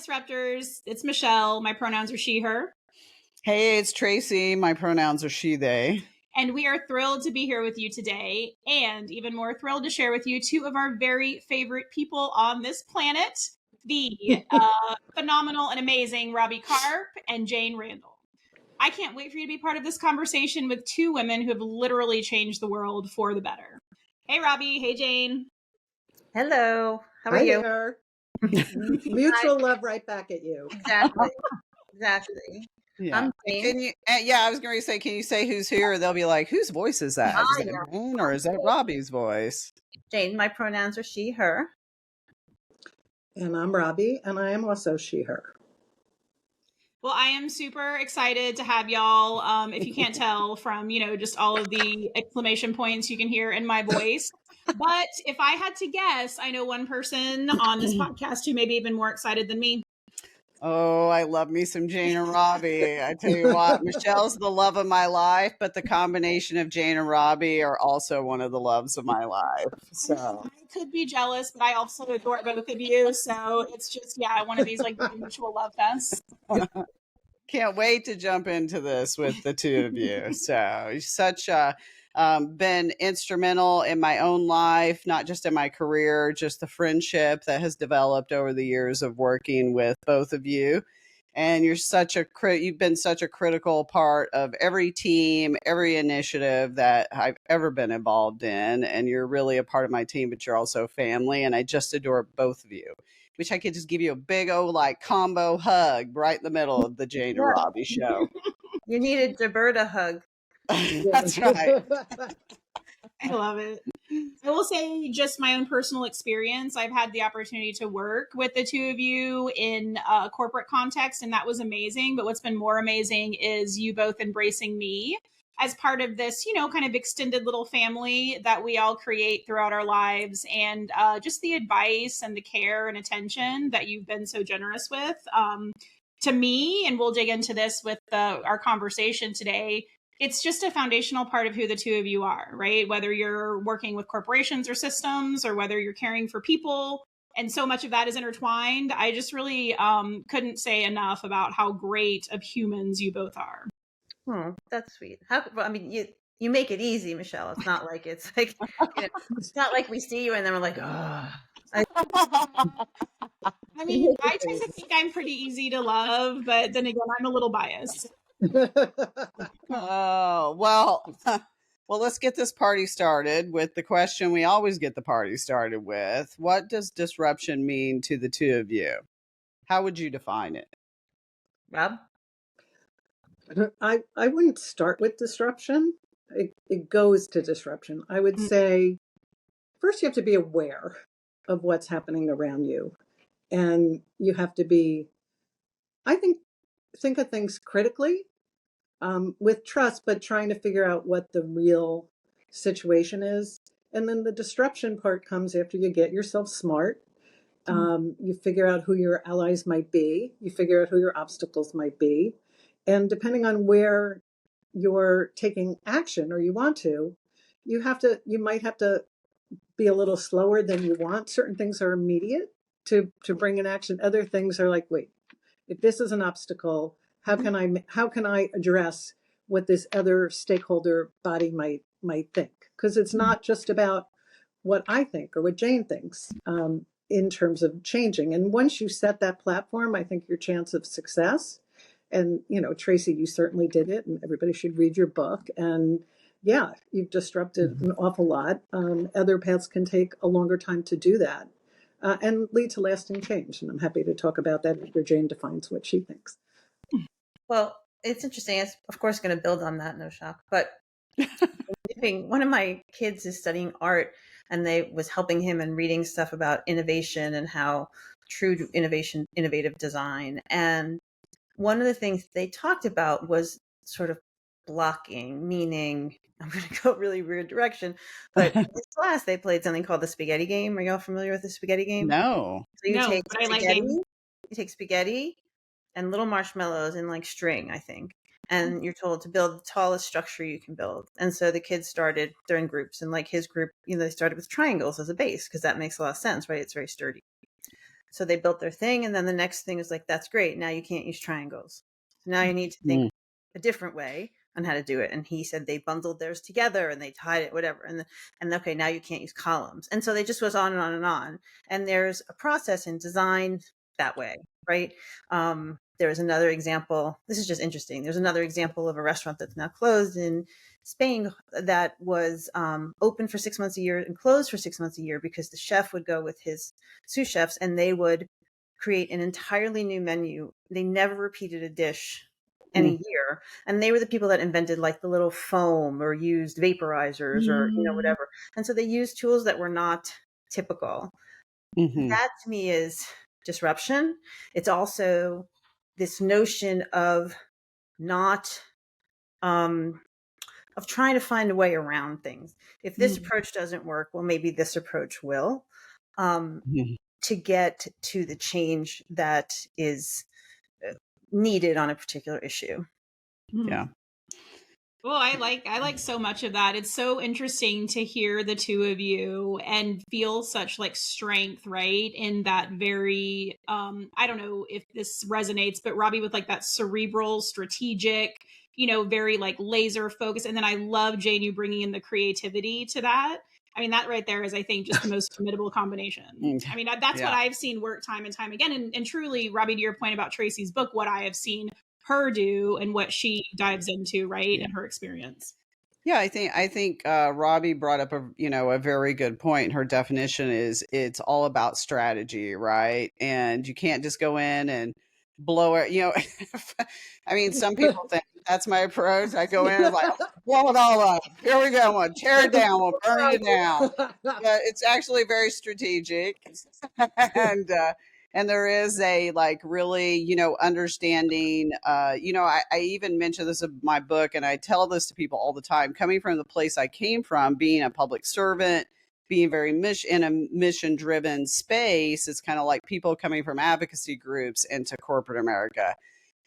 Disruptors. It's Michelle. My pronouns are she, her. Hey, it's Tracey. My pronouns are she, they. And we are thrilled to be here with you today, and even more thrilled to share with you two of our very favorite people on this planet, the phenomenal and amazing Robbie Karp and Jane Randel. I can't wait for you to be part of this conversation with two women who have literally changed the world for the better. Hey, Robbie. Hey, Jane. Hello. How are you? There. Mutual love right back at you. Exactly. Yeah. I'm Jane. Can you? I was going to say, can you say who's here? They'll be like, whose voice is that? Is that Jane or is that Robbie's voice? Jane. My pronouns are she, her. And I'm Robbie, and I am also she, her. Well, I am super excited to have y'all. If you can't tell from, just all of the exclamation points you can hear in my voice. But if I had to guess, I know one person on this podcast who may be even more excited than me. Oh, I love me some Jane and Robbie. I tell you what, Michelle's the love of my life, but the combination of Jane and Robbie are also one of the loves of my life. So I could be jealous, but I also adore both of you. So it's just, one of these like mutual love fests. Can't wait to jump into this with the two of you. So such a been instrumental in my own life, not just in my career, just the friendship that has developed over the years of working with both of you. And you've been such a critical part of every team, every initiative that I've ever been involved in. And you're really a part of my team, but you're also family. And I just adore both of you. Wish I could just give you a big old combo hug right in the middle of the Jane and Robbie show. You needed Roberta hug. That's right. I love it. I will say just my own personal experience. I've had the opportunity to work with the two of you in a corporate context, and that was amazing. But what's been more amazing is you both embracing me as part of this, kind of extended little family that we all create throughout our lives, and just the advice and the care and attention that you've been so generous with to me. And we'll dig into this with our conversation today. It's just a foundational part of who the two of you are, right? Whether you're working with corporations or systems, or whether you're caring for people, and so much of that is intertwined. I just really couldn't say enough about how great of humans you both are. That's sweet. You make it easy, Michelle. It's not like it's like it's not like we see you and then we're like, oh. I tend to think I'm pretty easy to love, but then again, I'm a little biased. Oh, well, let's get this party started with the question we always get the party started with. What does disruption mean to the two of you? How would you define it? Rob? I wouldn't start with disruption. It goes to disruption. I would say first you have to be aware of what's happening around you. And you have to be, I think of things critically, with trust, but trying to figure out what the real situation is. And then the disruption part comes after you get yourself smart. You figure out who your allies might be. You figure out who your obstacles might be. And depending on where you're taking action or you want to, you might have to be a little slower than you want. Certain things are immediate to bring in action. Other things are like, wait, if this is an obstacle, how can I address what this other stakeholder body might think? Because it's not just about what I think or what Jane thinks in terms of changing. And once you set that platform, I think your chance of success. And Tracey, you certainly did it, and everybody should read your book. And yeah, you've disrupted an awful lot. Other paths can take a longer time to do that and lead to lasting change. And I'm happy to talk about that after Jane defines what she thinks. Well, it's interesting. It's, of course, going to build on that, no shock. But one of my kids is studying art, and they was helping him and reading stuff about innovation and how true to innovative design. And one of the things they talked about was sort of blocking, meaning I'm going to go really weird direction, but in this class they played something called the spaghetti game. Are y'all familiar with the spaghetti game? No. So you take but I like spaghetti, games. you take spaghetti and little marshmallows in like string, I think, and you're told to build the tallest structure you can build. And so the kids they're in groups, and like his group, they started with triangles as a base because that makes a lot of sense, right? It's very sturdy. So they built their thing. And then the next thing is like, that's great. Now you can't use triangles. Now you need to think a different way on how to do it. And he said they bundled theirs together and they tied it, whatever. And okay, now you can't use columns. And so they just was on and on and on. And there's a process in design that way, right? There is another example. This is just interesting. There's another example of a restaurant that's now closed in Spain that was open for 6 months a year and closed for 6 months a year because the chef would go with his sous chefs and they would create an entirely new menu. They never repeated a dish in a year. And they were the people that invented like the little foam or used vaporizers or, whatever. And so they used tools that were not typical. That to me is disruption. It's also this notion of not, of trying to find a way around things. If this approach doesn't work, well, maybe this approach will, to get to the change that is needed on a particular issue. Yeah. Well, I like so much of that. It's so interesting to hear the two of you and feel such like strength, right? In that very, I don't know if this resonates, but Robbie with like that cerebral, strategic, very like laser focus. And then I love Jane, you bringing in the creativity to that. I mean, that right there is, I think, just the most formidable combination. I mean, that's what I've seen work time and time again. And truly, Robbie, to your point about Tracey's book, what I have seen her do and what she dives into, right, in her experience. Yeah, I think Robbie brought up a very good point. Her definition is it's all about strategy, right? And you can't just go in and blow it. I mean, some people think that's my approach. I go in and like blow it all up. Here we go. We'll tear it down. We'll burn it down. But it's actually very strategic, and there is a like really, understanding, I even mention this in my book and I tell this to people all the time, coming from the place I came from, being a public servant, being very in a mission driven space. It's kind of like people coming from advocacy groups into corporate America.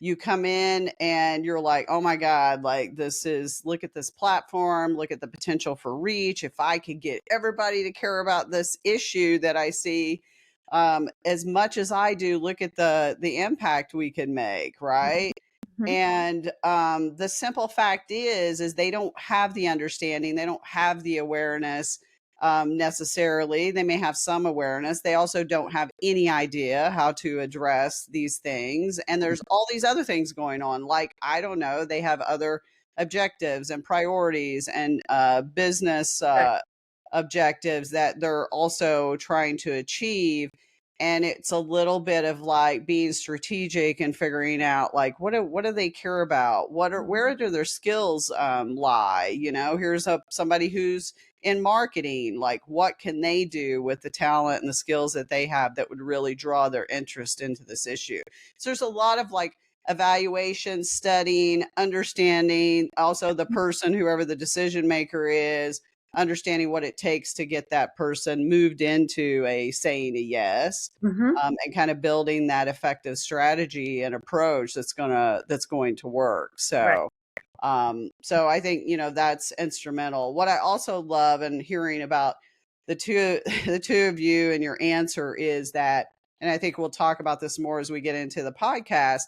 You come in and you're like, oh my God, like look at this platform, look at the potential for reach. If I could get everybody to care about this issue that I see, as much as I do, look at the impact we can make, right? And the simple fact is they don't have the understanding, they don't have the awareness necessarily. They may have some awareness. They also don't have any idea how to address these things. And there's all these other things going on. Like, I don't know, they have other objectives and priorities and business objectives that they're also trying to achieve. And it's a little bit of like being strategic and figuring out like what do they care about, where do their skills lie. Here's somebody who's in marketing, like what can they do with the talent and the skills that they have that would really draw their interest into this issue. So there's a lot of like evaluation, studying, understanding, also the person, whoever the decision maker is, understanding what it takes to get that person moved into saying a yes, and kind of building that effective strategy and approach that's going to work. So, so I think, that's instrumental. What I also love and hearing about the two of you and your answer is that, and I think we'll talk about this more as we get into the podcast,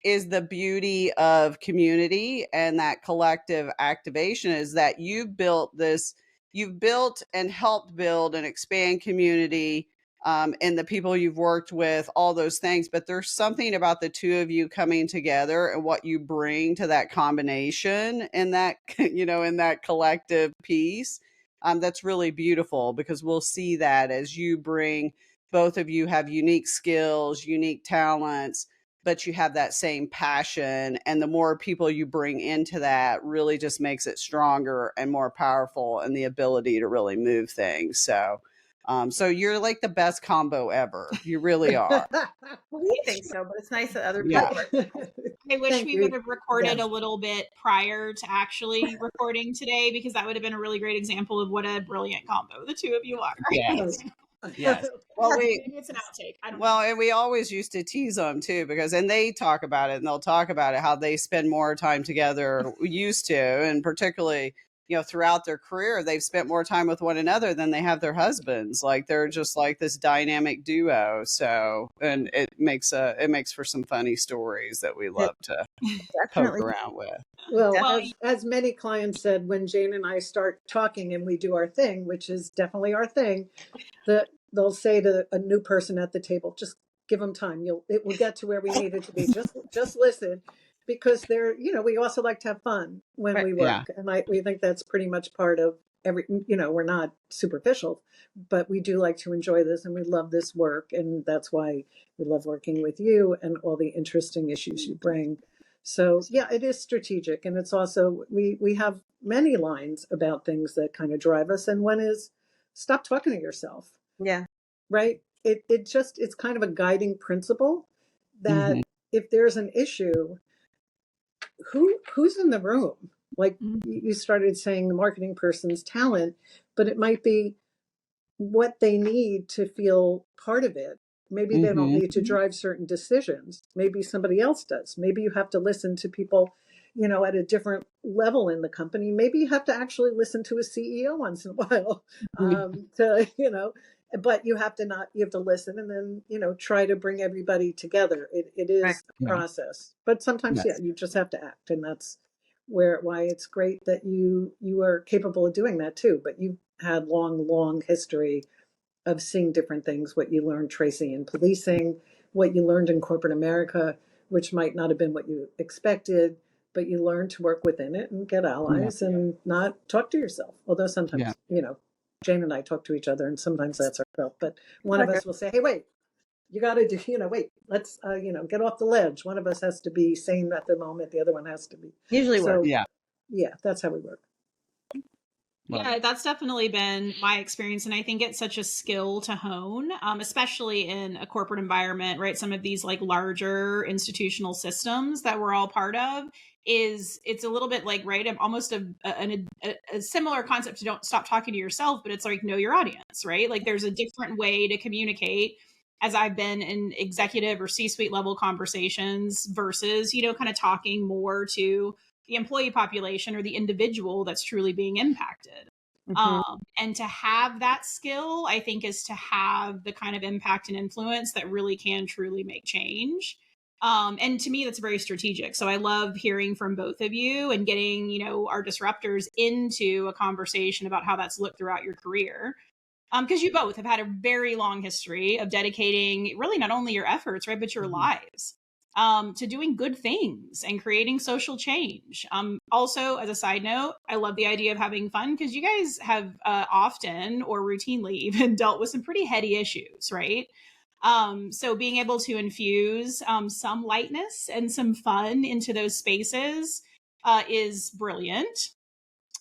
is the beauty of community and that collective activation is that you've built and helped build and expand community, and the people you've worked with, all those things. But there's something about the two of you coming together and what you bring to that combination and that, in that collective piece, that's really beautiful, because we'll see that as both of you have unique skills, unique talents, but you have that same passion, and the more people you bring into that really just makes it stronger and more powerful, and the ability to really move things. So you're like the best combo ever. You really are. We think so, but it's nice that other people. I wish we would have recorded a little bit prior to actually recording today, because that would have been a really great example of what a brilliant combo the two of you are. Yes. Yes. Well, it's an outtake. I don't know. And we always used to tease them too, and they talk about it, and they'll talk about it, how they spend more time together used to, and particularly throughout their career, they've spent more time with one another than they have their husbands. Like they're just like this dynamic duo. So, and it makes for some funny stories that we love to poke Definitely. around with. Well, Well, as many clients said, when Jane and I start talking and we do our thing, which is definitely our thing, that they'll say to a new person at the table, just give them time. It will get to where we need it to be. Just listen, because we also like to have fun when Right. we Yeah. work, and we think that's pretty much part of every. We're not superficial, but we do like to enjoy this, and we love this work, and that's why we love working with you and all the interesting issues you bring. So yeah, it is strategic, and it's also we have many lines about things that kind of drive us, and one is stop talking to yourself. Yeah. Right? It's kind of a guiding principle that Mhm. if there's an issue, who's in the room? Like you started saying the marketing person's talent, but it might be what they need to feel part of it. Maybe they don't Mhm. need to drive certain decisions. Maybe somebody else does. Maybe you have to listen to people, at a different level in the company. Maybe you have to actually listen to a CEO once in a while, but you have to listen and then, try to bring everybody together. It Right. is a Yeah. process, but sometimes, Yes. you just have to act. And that's why it's great that you are capable of doing that too. But you've had long history of seeing different things, what you learned, Tracey, in policing, what you learned in corporate America, which might not have been what you expected, but you learned to work within it and get allies and not talk to yourself. Although sometimes, Jane and I talk to each other and sometimes that's ourselves, but one of us will say, hey, wait, you got to do, wait, let's, get off the ledge. One of us has to be sane at the moment. The other one has to be. Usually work. So, Yeah. yeah, that's how we work. Yeah, that's definitely been my experience. And I think it's such a skill to hone, especially in a corporate environment, right? Some of these like larger institutional systems that we're all part of it's a little bit like, right, almost a similar concept to don't stop talking to yourself, but it's like know your audience, right? Like there's a different way to communicate as I've been in executive or C-suite level conversations versus, kind of talking more to the employee population or the individual that's truly being impacted. And to have that skill, I think, is to have the kind of impact and influence that really can truly make change. And to me, that's very strategic. So I love hearing from both of you and getting, our disruptors into a conversation about how that's looked throughout your career. Because you both have had a very long history of dedicating really not only your efforts, right, but your lives to doing good things and creating social change. Also, as a side note, I love the idea of having fun because you guys have often or routinely even dealt with some pretty heady issues, right? So being able to infuse some lightness and some fun into those spaces is brilliant.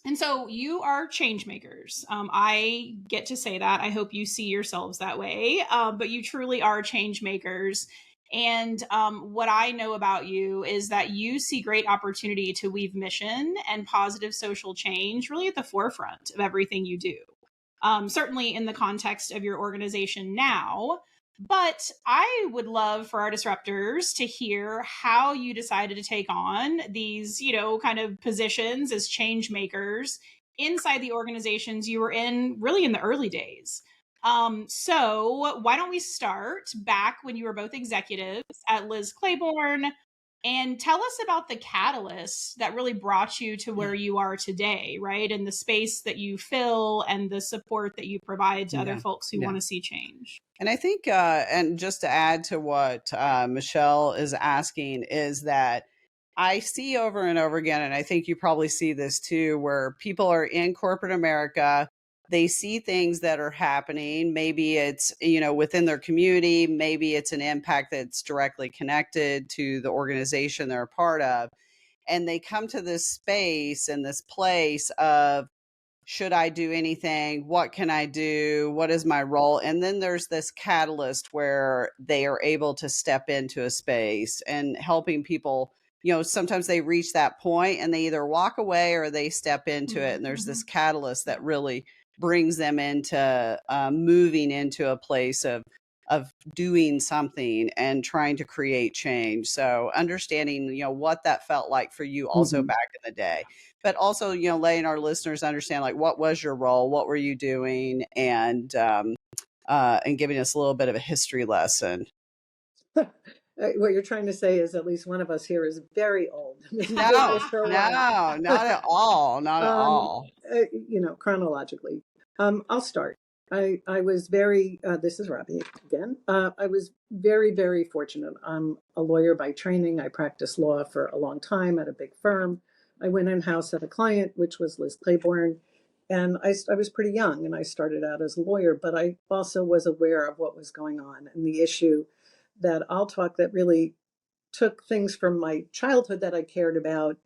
And so you are change makers. I get to say that. I hope you see yourselves that way. But you truly are change makers. And what I know about you is that you see great opportunity to weave mission and positive social change really at the forefront of everything you do. Certainly in the context of your organization now. But I would love for our disruptors to hear how you decided to take on these, kind of positions as change makers inside the organizations you were in really in the early days. So why don't we start back when you were both executives at Liz Claiborne and tell us about the catalyst that really brought you to where you are today, right? And the space that you fill and the support that you provide to other folks who want to see change. And I think, and just to add to what Michelle is asking, is that I see over and over again, and I think you probably see this too, where people are in corporate America, they see things that are happening. Maybe it's, within their community, maybe it's an impact that's directly connected to the organization they're a part of. And they come to this space and this place of, should I do anything? What can I do? What is my role? And then there's this catalyst where they are able to step into a space and helping people. Sometimes they reach that point and they either walk away or they step into it. And there's this catalyst that really brings them into moving into a place of of doing something and trying to create change. So understanding, what that felt like for you also Mhm. back in the day, but also, letting our listeners understand, like, what was your role, what were you doing, and giving us a little bit of a history lesson. What you're trying to say is at least one of us here is very old. We've been doing No, this for a while. no, not at all. Not at um, all. chronologically. I'll start. I was very, this is Robbie again. I was very, very fortunate. I'm a lawyer by training. I practiced law for a long time at a big firm. I went in-house at a client, which was Liz Claiborne. And I was pretty young and I started out as a lawyer, but I also was aware of what was going on and the issue that I'll talk that really took things from my childhood that I cared about,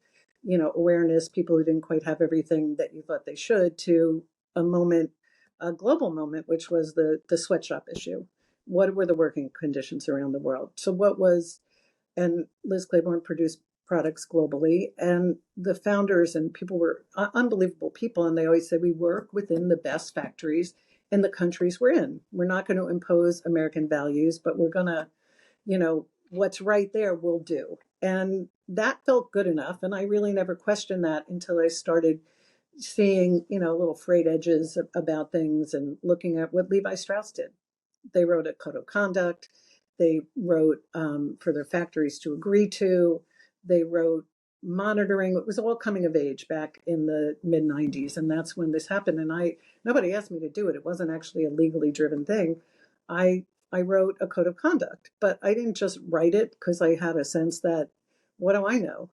awareness, people who didn't quite have everything that you thought they should, to a moment, a global moment, which was the sweatshop issue. What were the working conditions around the world? So what was, and Liz Claiborne produced products globally, and the founders and people were unbelievable people, and they always said we work within the best factories in the countries we're in. We're not going to impose American values, but we're going to, what's right there we'll do. And that felt good enough. And I really never questioned that until I started seeing, little frayed edges about things and looking at what Levi Strauss did. They wrote a code of conduct. They wrote for their factories to agree to. They wrote monitoring. It was all coming of age back in the mid 90s. And that's when this happened. And nobody asked me to do it. It wasn't actually a legally driven thing. I I wrote a code of conduct, but I didn't just write it because I had a sense that what do I know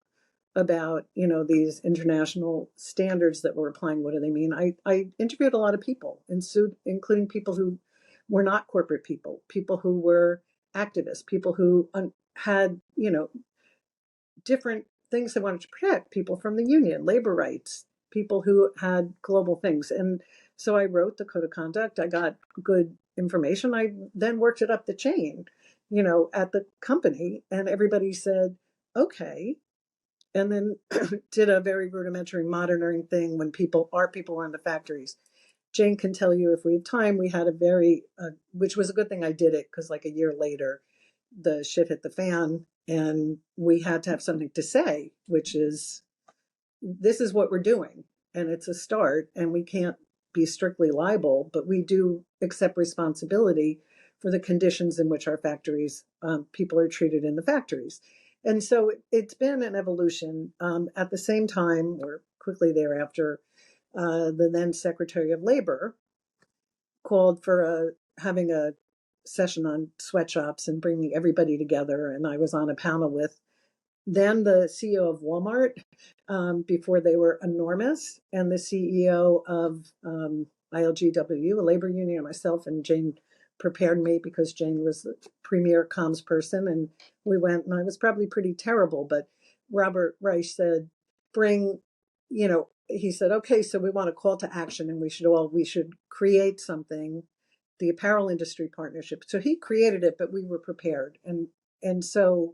about, these international standards that we're applying? What do they mean? I interviewed a lot of people, including people who were not corporate people who were activists, people who had, different things they wanted to protect, people from the union, labor rights, people who had global things. And so I wrote the code of conduct. I got good information. I then worked it up the chain, at the company, and everybody said, okay. And then did a very rudimentary monitoring thing when our people were in the factories. Jane can tell you if we have time, we had a very, which was a good thing I did it because like a year later, the shit hit the fan and we had to have something to say, which is, this is what we're doing. And it's a start and we can't be strictly liable, but we do accept responsibility for the conditions in which our factories, people are treated in the factories. And so it's been an evolution. At the same time, or quickly thereafter, the then Secretary of Labor called for having a session on sweatshops and bringing everybody together. And I was on a panel with then the CEO of Walmart, before they were enormous, and the CEO of ILGW, a labor union, and myself, and Jane prepared me because Jane was the premier comms person. And we went, and I was probably pretty terrible, but Robert Reich said, bring, he said, okay, so we want a call to action and we should create something, the apparel industry partnership. So he created it, but we were prepared. And so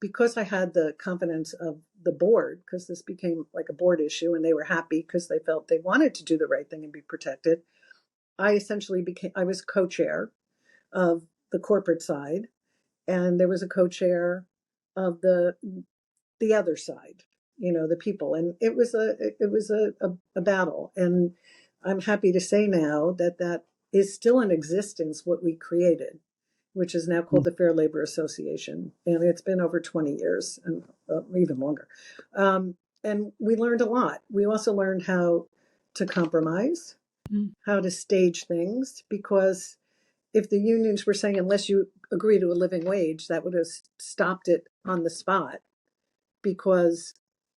because I had the confidence of the board, because this became like a board issue and they were happy because they felt they wanted to do the right thing and be protected, I was co-chair of the corporate side, and there was a co-chair of the other side, the people. And it was a battle. And I'm happy to say now that is still in existence, what we created, which is now called the Fair Labor Association. And it's been over 20 years and even longer. And we learned a lot. We also learned how to compromise, how to stage things, because if the unions were saying, unless you agree to a living wage, that would have stopped it on the spot. Because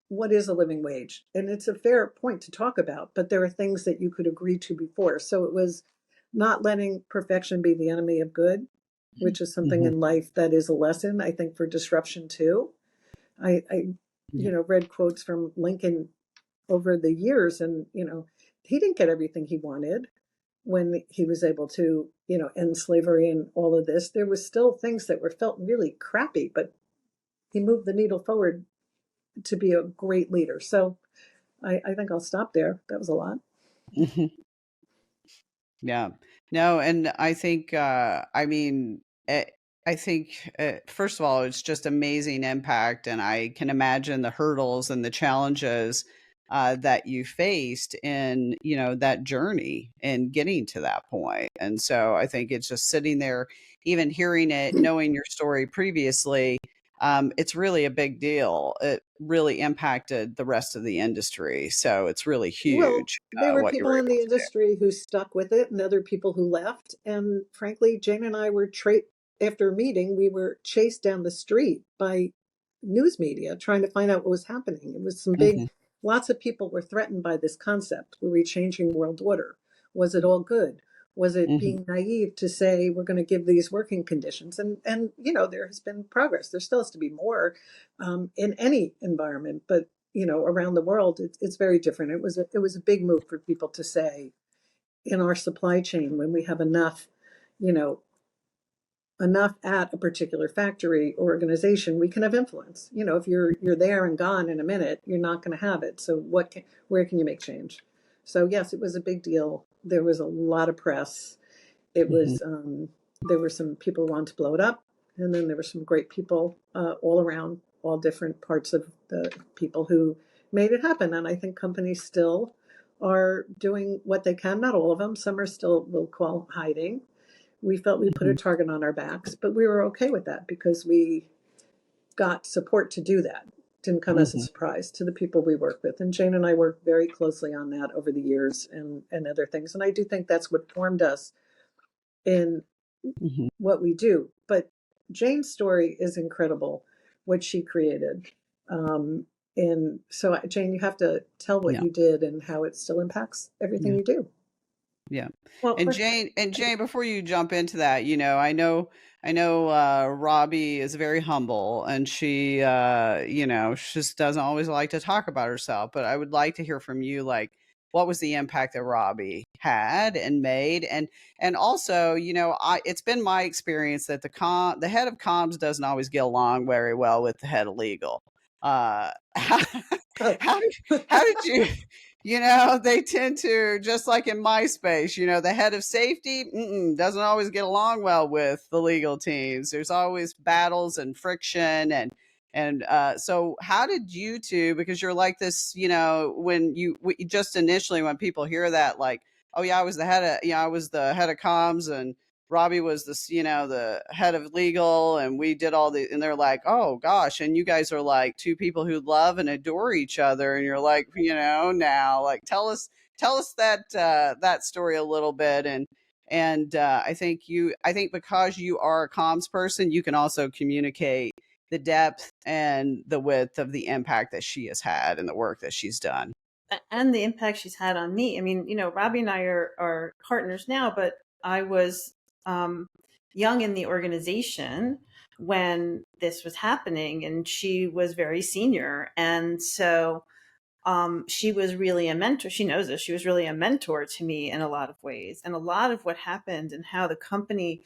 what is a living wage? And it's a fair point to talk about, but there are things that you could agree to before. So it was not letting perfection be the enemy of good, which is something in life that is a lesson, I think, for disruption too. I read quotes from Lincoln over the years, and, he didn't get everything he wanted when he was able to, end slavery and all of this. There was still things that were felt really crappy, but he moved the needle forward to be a great leader. So I think I'll stop there. That was a lot. Yeah. No, and I think, I mean, I think, first of all, it's just amazing impact. And I can imagine the hurdles and the challenges that you faced in, that journey and getting to that point. And so I think it's just sitting there, even hearing it, knowing your story previously, it's really a big deal. It really impacted the rest of the industry. So it's really Well, huge there were what you were people in able the to do. industry who stuck with it and other people who left. And frankly, Jane and I were after a meeting, we were chased down the street by news media trying to find out what was happening. It was some big, Mhm, lots of people were threatened by this concept. Were we changing world order? Was it all good? Was it mhm, being naive to say we're going to give these working conditions? And there has been progress. There still has to be more in any environment, but around the world, it's very different. It was a big move for people to say in our supply chain when we have you know, enough at a particular factory or organization, we can have influence. If you're there and gone in a minute, you're not going to have it. So where can you make change? So yes, it was a big deal. There was a lot of press. It mhm, was there were some people who wanted to blow it up, and then there were some great people all around, all different parts of the people who made it happen. And I think companies still are doing what they can. Not all of them. Some are still, we'll call, hiding. We felt we put a mhm, target on our backs, but we were okay with that because we got support to do that. Didn't come as a mhm. surprise to the people we work with. And Jane and I worked very closely on that over the years and other things. And I do think that's what formed us in Mhm. what we do. But Jane's story is incredible, what she created. And so, Jane, you have to tell what Yeah, you did and how it still impacts everything yeah, you do. yeah. Well, And first, Jane, before you jump into that, I know Robbie is very humble, and she, she just doesn't always like to talk about herself. But I would like to hear from you, like, what was the impact that Robbie had and made, and also, it's been my experience that the head of comms doesn't always get along very well with the head of legal. How, Oh, how did you? They tend to, just like in my space, the head of safety doesn't always get along well with the legal teams. There's always battles and friction. So how did you two, because you're like this, when just initially, when people hear that, like, oh yeah, I was the head of comms, and Robbie was this, the head of legal, and we did all and they're like, oh gosh, and you guys are like two people who love and adore each other, and you're like, now, like, tell us that story a little bit, and I think because you are a comms person, you can also communicate the depth and the width of the impact that she has had and the work that she's done. and the impact she's had on me. I mean, Robbie and I are partners now, but I was um, young in the organization when this was happening, and she was very senior. And so she was really a mentor. She knows this. She was really a mentor to me in a lot of ways. And a lot of what happened and how the company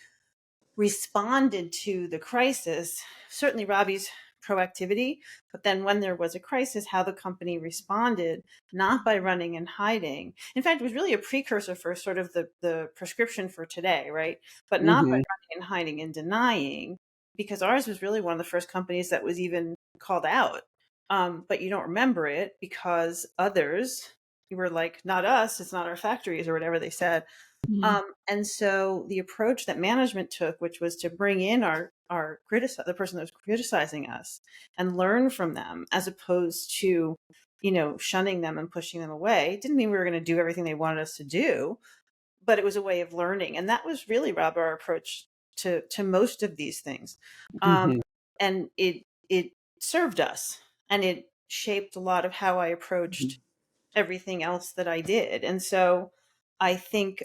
responded to the crisis, certainly Robbie's proactivity, but then when there was a crisis, how the company responded, not by running and hiding. In fact, it was really a precursor for sort of the prescription for today, right? But not by Hmm. running and hiding and denying, because ours was really one of the first companies that was even called out. But you don't remember it because others, you were like, not us, it's not our factories, or whatever they said. Mhm. And so the approach that management took, which was to bring in the person that was criticizing us, and learn from them, as opposed to, shunning them and pushing them away, didn't mean we were going to do everything they wanted us to do, but it was a way of learning. And that was really, Rob, our approach to most of these things. Um, Hmm. and it served us, and it shaped a lot of how I approached everything else that I did. And so I think,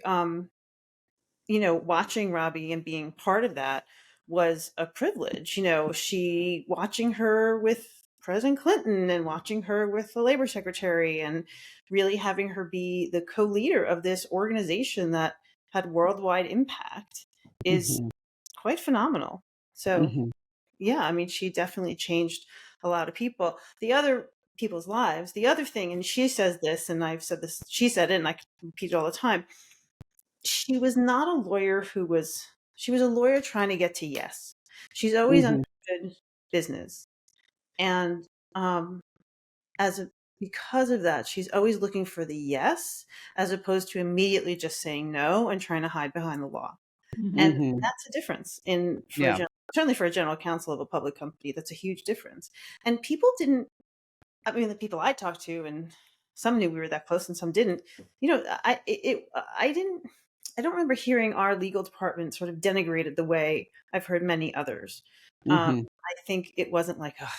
watching Robbie and being part of that was a privilege. She watching her with President Clinton and watching her with the labor secretary, and really having her be the co-leader of this organization that had worldwide impact is Hmm. quite phenomenal. So, Hmm. yeah, I mean, she definitely changed a lot of people's lives. The other thing, and she says this, and I've said this, she said it, and I repeat it all the time. she was not a lawyer she was a lawyer trying to get to yes. She's always Mhm. understood business. And because of that, she's always looking for the yes, as opposed to immediately just saying no and trying to hide behind the law. And Mhm. that's a difference Yeah. certainly for a general counsel of a public company. That's a huge difference. And people didn't, I mean, the people I talked to, and some knew we were that close and some didn't, I don't remember hearing our legal department sort of denigrated the way I've heard many others. Mhm. I think it wasn't like, oh,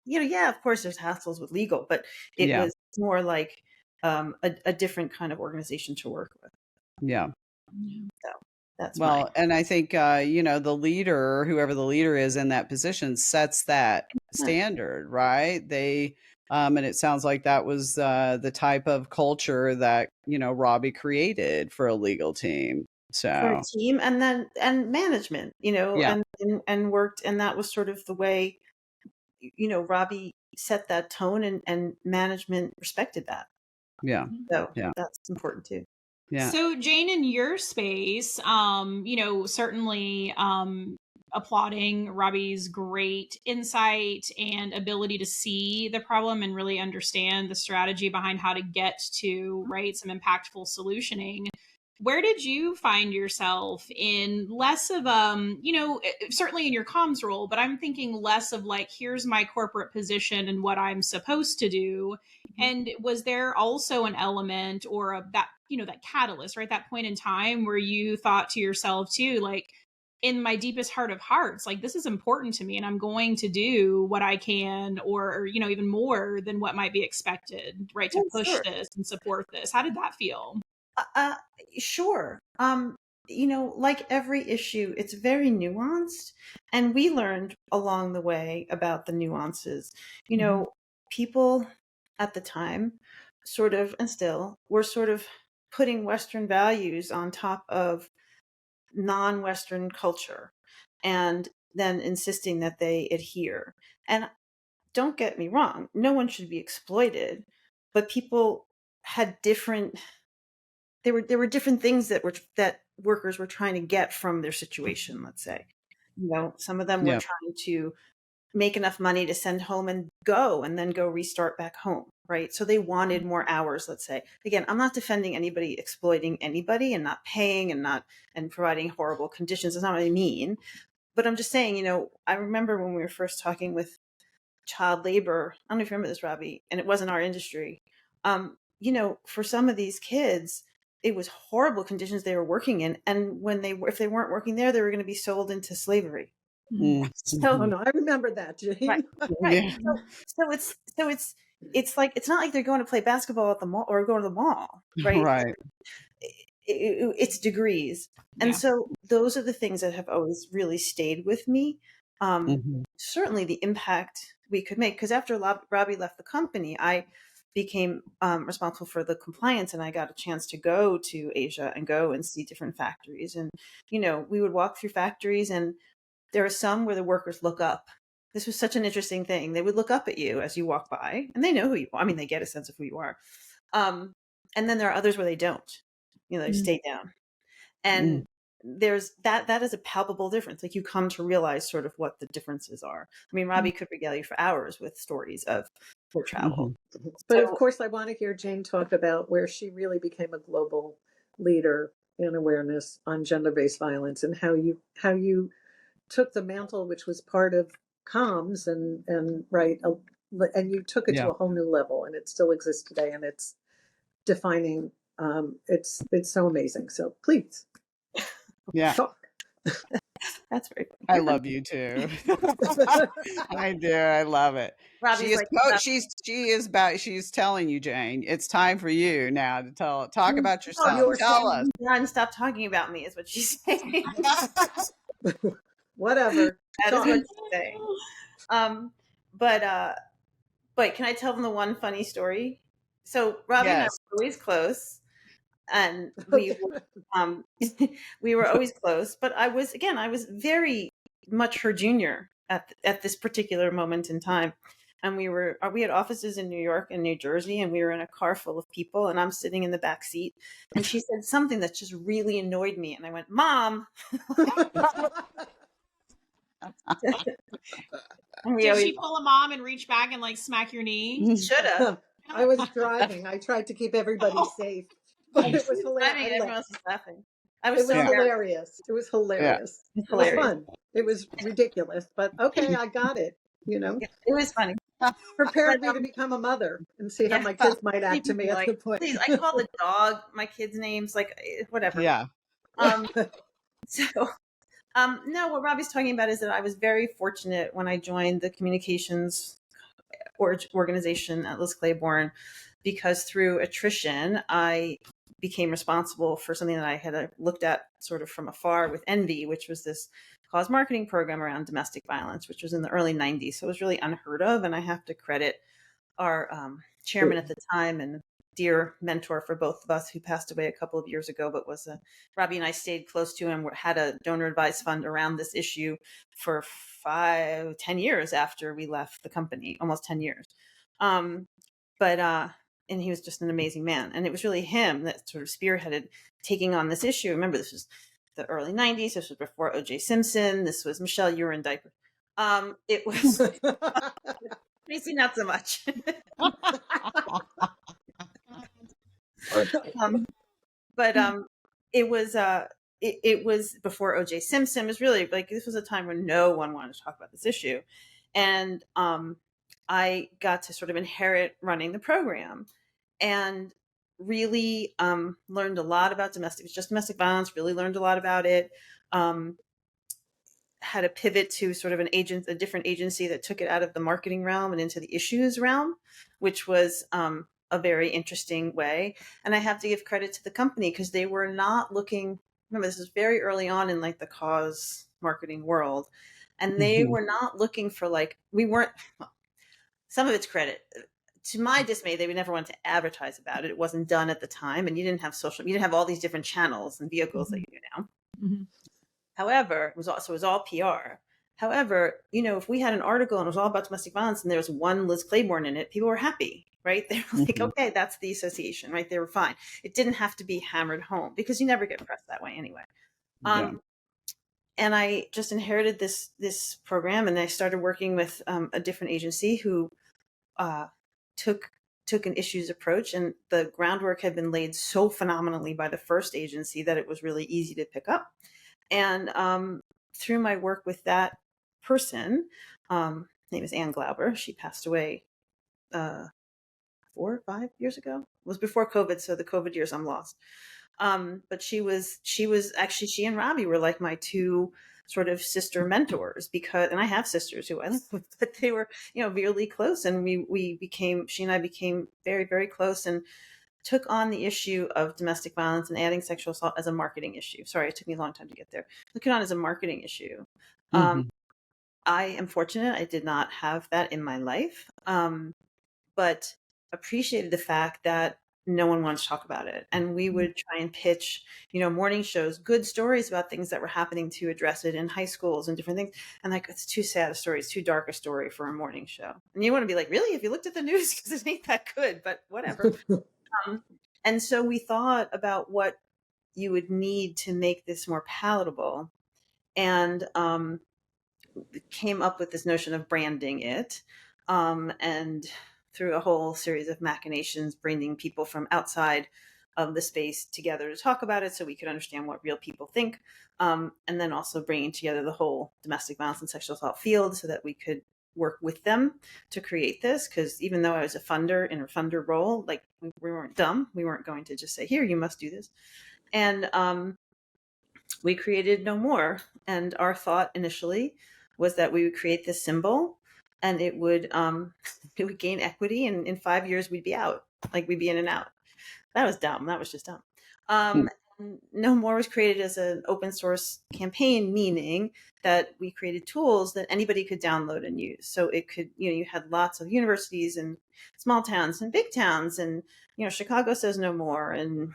yeah, of course there's hassles with legal, but it Yeah. was more like a different kind of organization to work with. Yeah. So that's Well, and I think the leader, whoever the leader is in that position, sets that standard, right? They and it sounds like that was the type of culture that Robbie created for a legal team. for a So team, and management, yeah, and worked, and that was sort of the way, Robbie set that tone, and management respected that. yeah, So yeah, that's important too. yeah, So Jane, in your space, certainly applauding Robbie's great insight and ability to see the problem and really understand the strategy behind how to get to some impactful solutioning. Where did you find yourself in less of certainly in your comms role, but I'm thinking less of like, here's my corporate position and what I'm supposed to do. And was there also an element or that that catalyst, right? That point in time where you thought to yourself too, like, in my deepest heart of hearts, like, this is important to me and I'm going to do what I can, or even more than what might be expected, right? To Yeah, push sure. this and support this. How did that feel? Sure. Like every issue, it's very nuanced, and we learned along the way about the nuances. People at the time sort of, and still, were sort of putting Western values on top of non-Western culture, and then insisting that they adhere. And don't get me wrong, no one should be exploited, but people had different there were different things that workers were trying to get from their situation, let's say. Some of them were yeah, trying to make enough money to send home and then go restart back home, right? So they wanted more hours, let's say. Again, I'm not defending anybody exploiting anybody and not paying and providing horrible conditions. That's not what I mean. But I'm just saying, I remember when we were first talking with child labor. I don't know if you remember this, Robbie, and it wasn't our industry. For some of these kids, it was horrible conditions they were working in, and if they weren't working there, they were going to be sold into slavery. mm, So Oh no, I remember that, right, Jane. right. yeah, It's like, it's not like they're going to play basketball at the mall or going to the mall, right? right. It's degrees. And Yeah. so those are the things that have always really stayed with me. Mhm. Certainly the impact we could make, because after Robbie left the company, I became responsible for the compliance, and I got a chance to go to Asia and go and see different factories. And, we would walk through factories, and there are some where the workers look up. This was such an interesting thing. They would look up at you as you walk by, and they know who you are. I mean, they get a sense of who you are. And then there are others where they don't, they stay down. And Mm. there's that is a palpable difference. Like, you come to realize sort of what the differences are. I mean, Robbie could regale you for hours with stories of her travel. Mhm. But of So course, I want to hear Jane talk about where she really became a global leader in awareness on gender-based violence, and how you took the mantle, which was part of comms, and right, and you took it Yeah, to a whole new level, and it still exists today, and it's defining. It's so amazing. So please yeah. talk. that's very funny. I You're funny. love you too. I do. I love it. Robbie's like, "Stop." She's telling you, Jane, it's time for you now to talk about Oh, yourself. You're Tell us. done. Stop talking about me, is what she's saying. whatever. That is Talk. what she's saying. But can I tell them the one funny story? So Robbie and I Yes. were always close, and we were always close. But I was very much her junior at this particular moment in time. and we had offices in New York and New Jersey, and we were in a car full of people, and I'm sitting in the back seat, and she said something that just really annoyed me, and I went, "Mom." Did she pull a mom and reach back and like smack your knee? Should have. I was driving. I tried to keep everybody safe. And it was hilarious. Everyone else was laughing. It was hilarious. It was hilarious. Yeah. It was fun. It was ridiculous, but okay, I got it. You know, It was funny. Prepared me to become a mother and see how my kids might act to me at the point. Please, I call the dog my kids' names, like whatever. Yeah. No, what Robbie's talking about is that I was very fortunate when I joined the communications organization at Liz Claiborne, because through attrition, I became responsible for something that I had looked at sort of from afar with envy, which was this cause marketing program around domestic violence, which was in the early 90s. So it was really unheard of. And I have to credit our chairman at the time and dear mentor for both of us, who passed away a couple of years ago, but was Robbie and I stayed close to him, had a donor advised fund around this issue for 10 years after we left the company, almost 10 years. And he was just an amazing man. And it was really him that sort of spearheaded taking on this issue. Remember, this was the early 90s. This was before O.J. Simpson. This was Michelle, you were in diapers. It was Tracey, not so much. It was before O.J. Simpson. It was really like, this was a time when no one wanted to talk about this issue. And I got to sort of inherit running the program, and really learned a lot about domestic violence, really learned a lot about it. Had a pivot to sort of a different agency that took it out of the marketing realm and into the issues realm, which was a very interesting way. And I have to give credit to the company, because they were not looking, remember, this is very early on in like the cause marketing world. And they were not looking for some of it's credit. To my dismay, they would never want to advertise about it. It wasn't done at the time. And you didn't have all these different channels and vehicles that you do now. Mm-hmm. However, it was all PR. However, if we had an article and it was all about domestic violence and there was one Liz Claiborne in it, people were happy, right? They were like, okay, that's the association, right? They were fine. It didn't have to be hammered home, because you never get pressed that way anyway. And I just inherited this program, and I started working with a different agency who took an issues approach, and the groundwork had been laid so phenomenally by the first agency that it was really easy to pick up. And through my work with that person, her name is Ann Glauber. She passed away 4 or 5 years ago. It was before COVID, so the COVID years I'm lost. But she and Robbie were like my two sort of sister mentors, and I have sisters who I live with, but they were, really close. And she and I became very, very close, and took on the issue of domestic violence and adding sexual assault as a marketing issue. Sorry, it took me a long time to get there. Took it on as a marketing issue. I am fortunate I did not have that in my life, but appreciated the fact that no one wanted to talk about it. And we would try and pitch, morning shows, good stories about things that were happening to address it in high schools and different things. And it's too sad a story. It's too dark a story for a morning show. And you want to be like, really? Have you looked at the news? Because it ain't that good, but whatever. And so we thought about what you would need to make this more palatable, and came up with this notion of branding it. And through a whole series of machinations, bringing people from outside of the space together to talk about it so we could understand what real people think. And then also bringing together the whole domestic violence and sexual assault field so that we could work with them to create this. Because even though I was a funder in a funder role, like we weren't dumb. We weren't going to just say, here, you must do this. And we created No More. And our thought initially was that we would create this symbol, and it would gain equity, and in 5 years we'd be out. Like, we'd be in and out. That was dumb. That was just dumb. No More was created as an open source campaign, meaning that we created tools that anybody could download and use. So it could, you had lots of universities and small towns and big towns, and, Chicago says No More, and,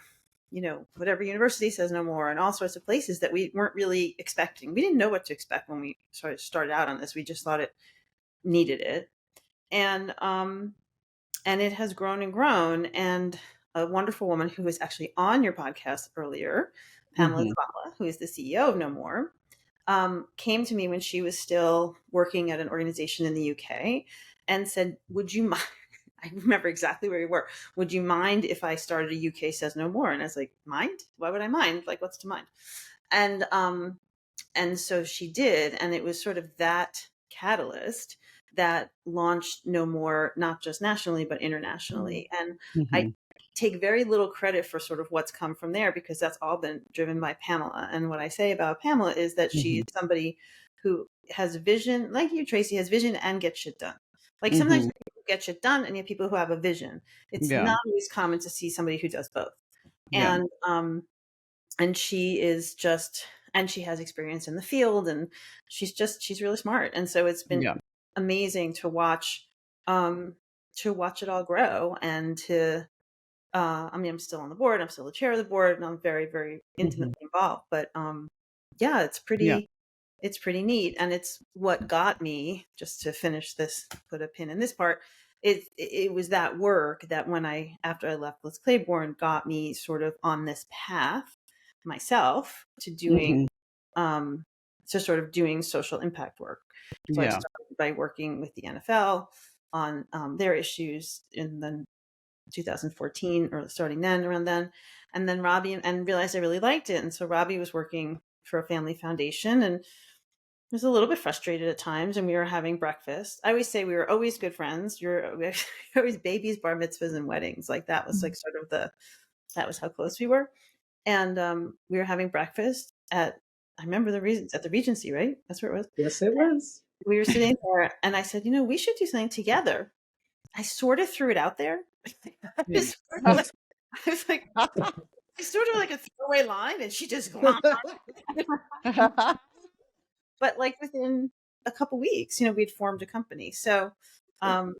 whatever university says No More, and all sorts of places that we weren't really expecting. We didn't know what to expect when we started out on this. We just thought it needed it. and it has grown and grown. And a wonderful woman who was actually on your podcast earlier, Pamela Zavala, who is the CEO of No More, came to me when she was still working at an organization in the UK and said, would you mind? I remember exactly where we were. Would you mind if I started a UK Says No More? And I was like, mind? Why would I mind? Like, what's to mind? And so she did. And it was sort of that catalyst that launched No More, not just nationally, but internationally. And I take very little credit for sort of what's come from there, because that's all been driven by Pamela. And what I say about Pamela is that she is somebody who has vision, like you, Tracey, has vision and gets shit done. Like sometimes people get shit done and you have people who have a vision. It's not always common to see somebody who does both. And she is just, and she has experience in the field, and she's really smart. And so it's been amazing to watch it all grow, and to, I mean, I'm still on the board, I'm still the chair of the board, and I'm very, very intimately involved, but it's pretty neat. And it's what got me, just to finish this, put a pin in this part, it was that work that after I left Liz Claiborne, got me sort of on this path myself to doing sort of doing social impact work. So I started by working with the NFL on their issues in the 2014, or starting then, around then, and then Robbie, and realized I really liked it. And so Robbie was working for a family foundation, and was a little bit frustrated at times, and we were having breakfast. I always say we were always good friends. We were always babies, bar mitzvahs, and weddings. Like that was like sort of that was how close we were. And we were having breakfast I remember at the Regency, right? That's where it was. Yes, it was. We were sitting there, and I said, we should do something together. I sort of threw it out there. I was like, I sort of like a throwaway line, and she just but like within a couple weeks, we'd formed a company. So, and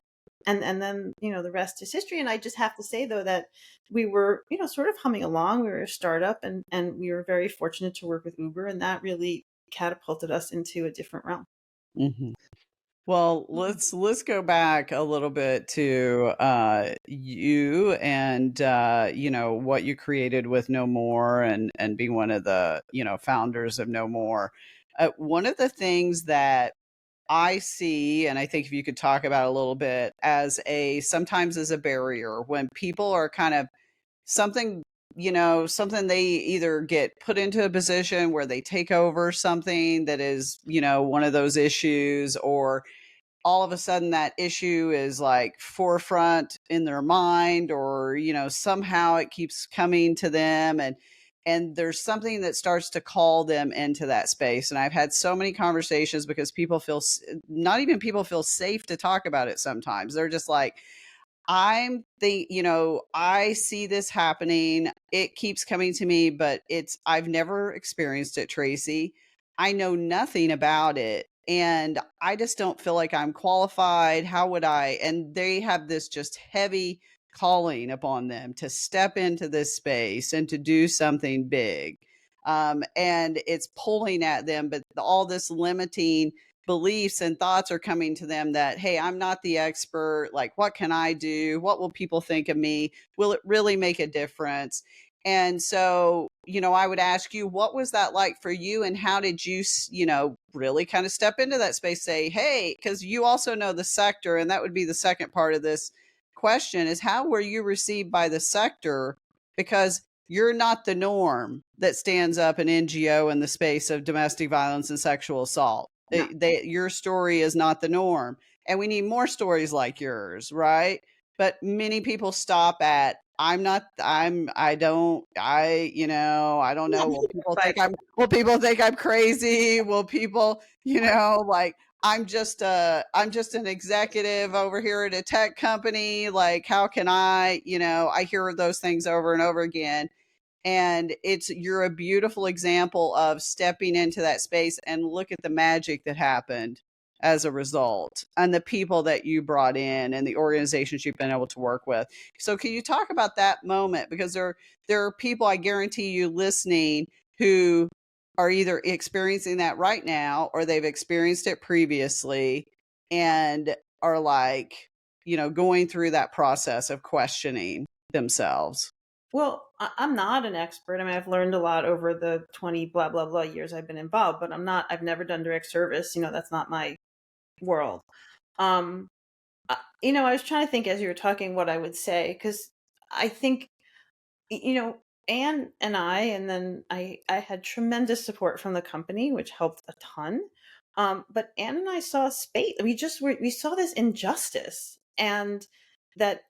then, the rest is history. And I just have to say, though, that we were, sort of humming along. We were a startup, and we were very fortunate to work with Uber, and that really catapulted us into a different realm. Well, let's go back a little bit to you and what you created with No More, and being one of the founders of No More. One of the things that I see, and I think if you could talk about a little bit, sometimes as a barrier when people are kind of something they either get put into a position where they take over something that is, one of those issues, or all of a sudden that issue is like forefront in their mind, or, somehow it keeps coming to them, and there's something that starts to call them into that space. And I've had so many conversations because people not even people feel safe to talk about it sometimes. They're just like, I see this happening. It keeps coming to me, but I've never experienced it, Tracey. I know nothing about it, and I just don't feel like I'm qualified. How would I? And they have this just heavy calling upon them to step into this space and to do something big. And it's pulling at them, but all this limiting beliefs and thoughts are coming to them that, hey, I'm not the expert. Like, what can I do? What will people think of me? Will it really make a difference? And so, I would ask you, what was that like for you? And how did you, really kind of step into that space, say, hey, because you also know the sector. And that would be the second part of this question, is how were you received by the sector? Because you're not the norm that stands up an NGO in the space of domestic violence and sexual assault. No. Your story is not the norm. And we need more stories like yours, right? But many people stop at, I don't know. Will people think I'm crazy? Will people, like, I'm just an executive over here at a tech company. Like, how can I hear those things over and over again. And you're a beautiful example of stepping into that space, and look at the magic that happened as a result, and the people that you brought in and the organizations you've been able to work with. So can you talk about that moment? Because there are people, I guarantee you, listening who are either experiencing that right now, or they've experienced it previously. And are like, going through that process of questioning themselves? Well, I'm not an expert. I mean, I've learned a lot over the 20 blah, blah, blah years I've been involved, but I've never done direct service. That's not my world. Um, I was trying to think as you were talking what I would say, because I think, Anne and and then I had tremendous support from the company, which helped a ton. But Anne and I saw space. We saw this injustice, and that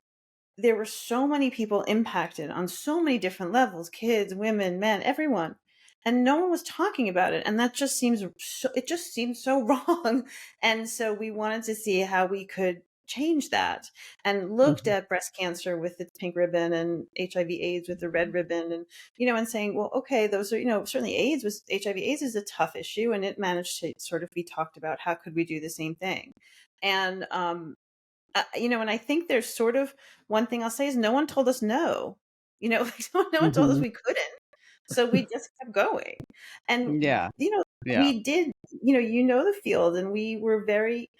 there were so many people impacted on so many different levels, kids, women, men, everyone. And no one was talking about it. And that just it just seemed so wrong. And so we wanted to see how we could change that, and looked at breast cancer with its pink ribbon and HIV AIDS with the red ribbon, and saying, well, okay, those are, certainly HIV AIDS is a tough issue, and it managed to sort of be talked about. How could we do the same thing? And, and I think there's sort of one thing I'll say is no one told us no. No one told us we couldn't. So we just kept going. And, Yeah. we did, the field, and we were very,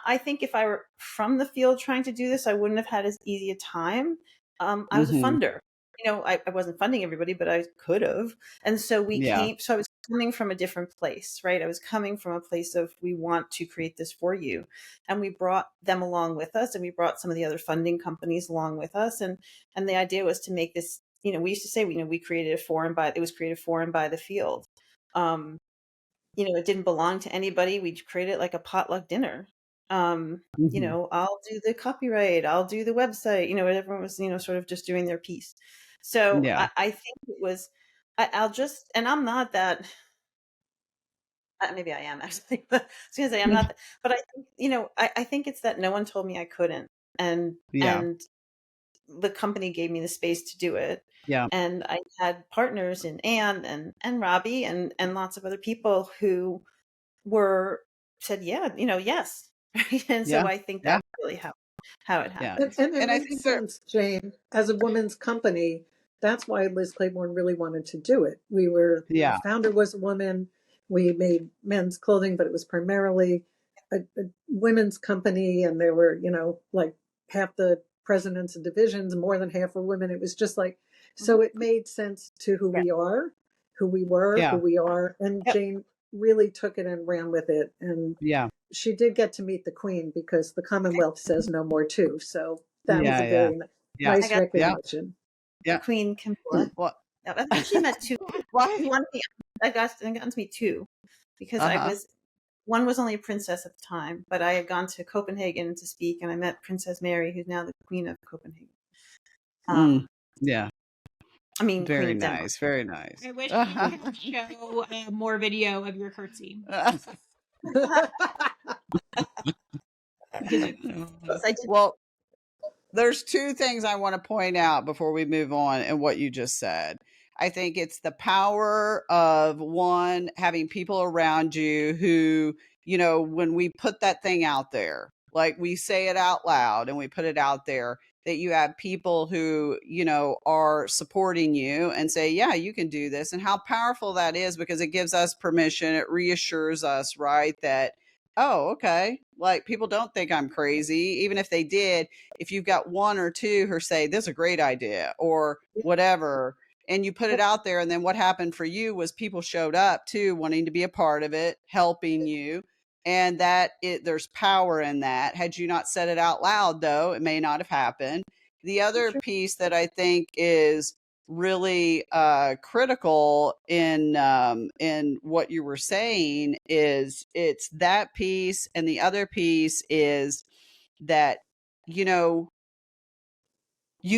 I think if I were from the field trying to do this, I wouldn't have had as easy a time. I was a funder. I wasn't funding everybody, but I could have. And so so I was coming from a different place, right? I was coming from a place of, we want to create this for you. And we brought them along with us, and we brought some of the other funding companies along with us. And the idea was to make this, we used to say, we created it was created for and by the field. It didn't belong to anybody. We created it like a potluck dinner. I'll do the copyright, I'll do the website, everyone was, sort of just doing their piece. So I think it was, and I'm not that, maybe I am actually, but I was going to say I'm not, but I think, I think it's that no one told me I couldn't. And the company gave me the space to do it. Yeah. And I had partners in Anne and Robbie and lots of other people who said, yes. And so I think that's really how it happened. And it I makes think sense, Jane, as a women's company. That's why Liz Claiborne really wanted to do it. The founder was a woman. We made men's clothing, but it was primarily a women's company. And there were, like half the presidents and divisions, more than half were women. It was just like, so it made sense to who we are, who we were, who we are. And Jane really took it and ran with it. And she did get to meet the Queen, because the Commonwealth says no more too. So that was a very nice recognition. The Queen Camilla. Well, I've actually met two. I got to meet two, because one was only a princess at the time, but I had gone to Copenhagen to speak, and I met Princess Mary, who's now the Queen of Copenhagen. I mean, very nice, very nice. I wish you could show more video of your curtsy. Well, there's two things I want to point out before we move on in what you just said. I think it's the power of, one, having people around you who, when we put that thing out there, like we say it out loud and we put it out there, that you have people who, are supporting you and say, yeah, you can do this. And how powerful that is, because it gives us permission. It reassures us, right, that, oh, okay, like people don't think I'm crazy. Even if they did, if you've got one or two who say, this is a great idea or whatever, and you put it out there, and then what happened for you was people showed up too, wanting to be a part of it, helping you. And there's power in that. Had you not said it out loud, though, it may not have happened. The other piece that I think is really critical in what you were saying is it's that piece, and the other piece is that you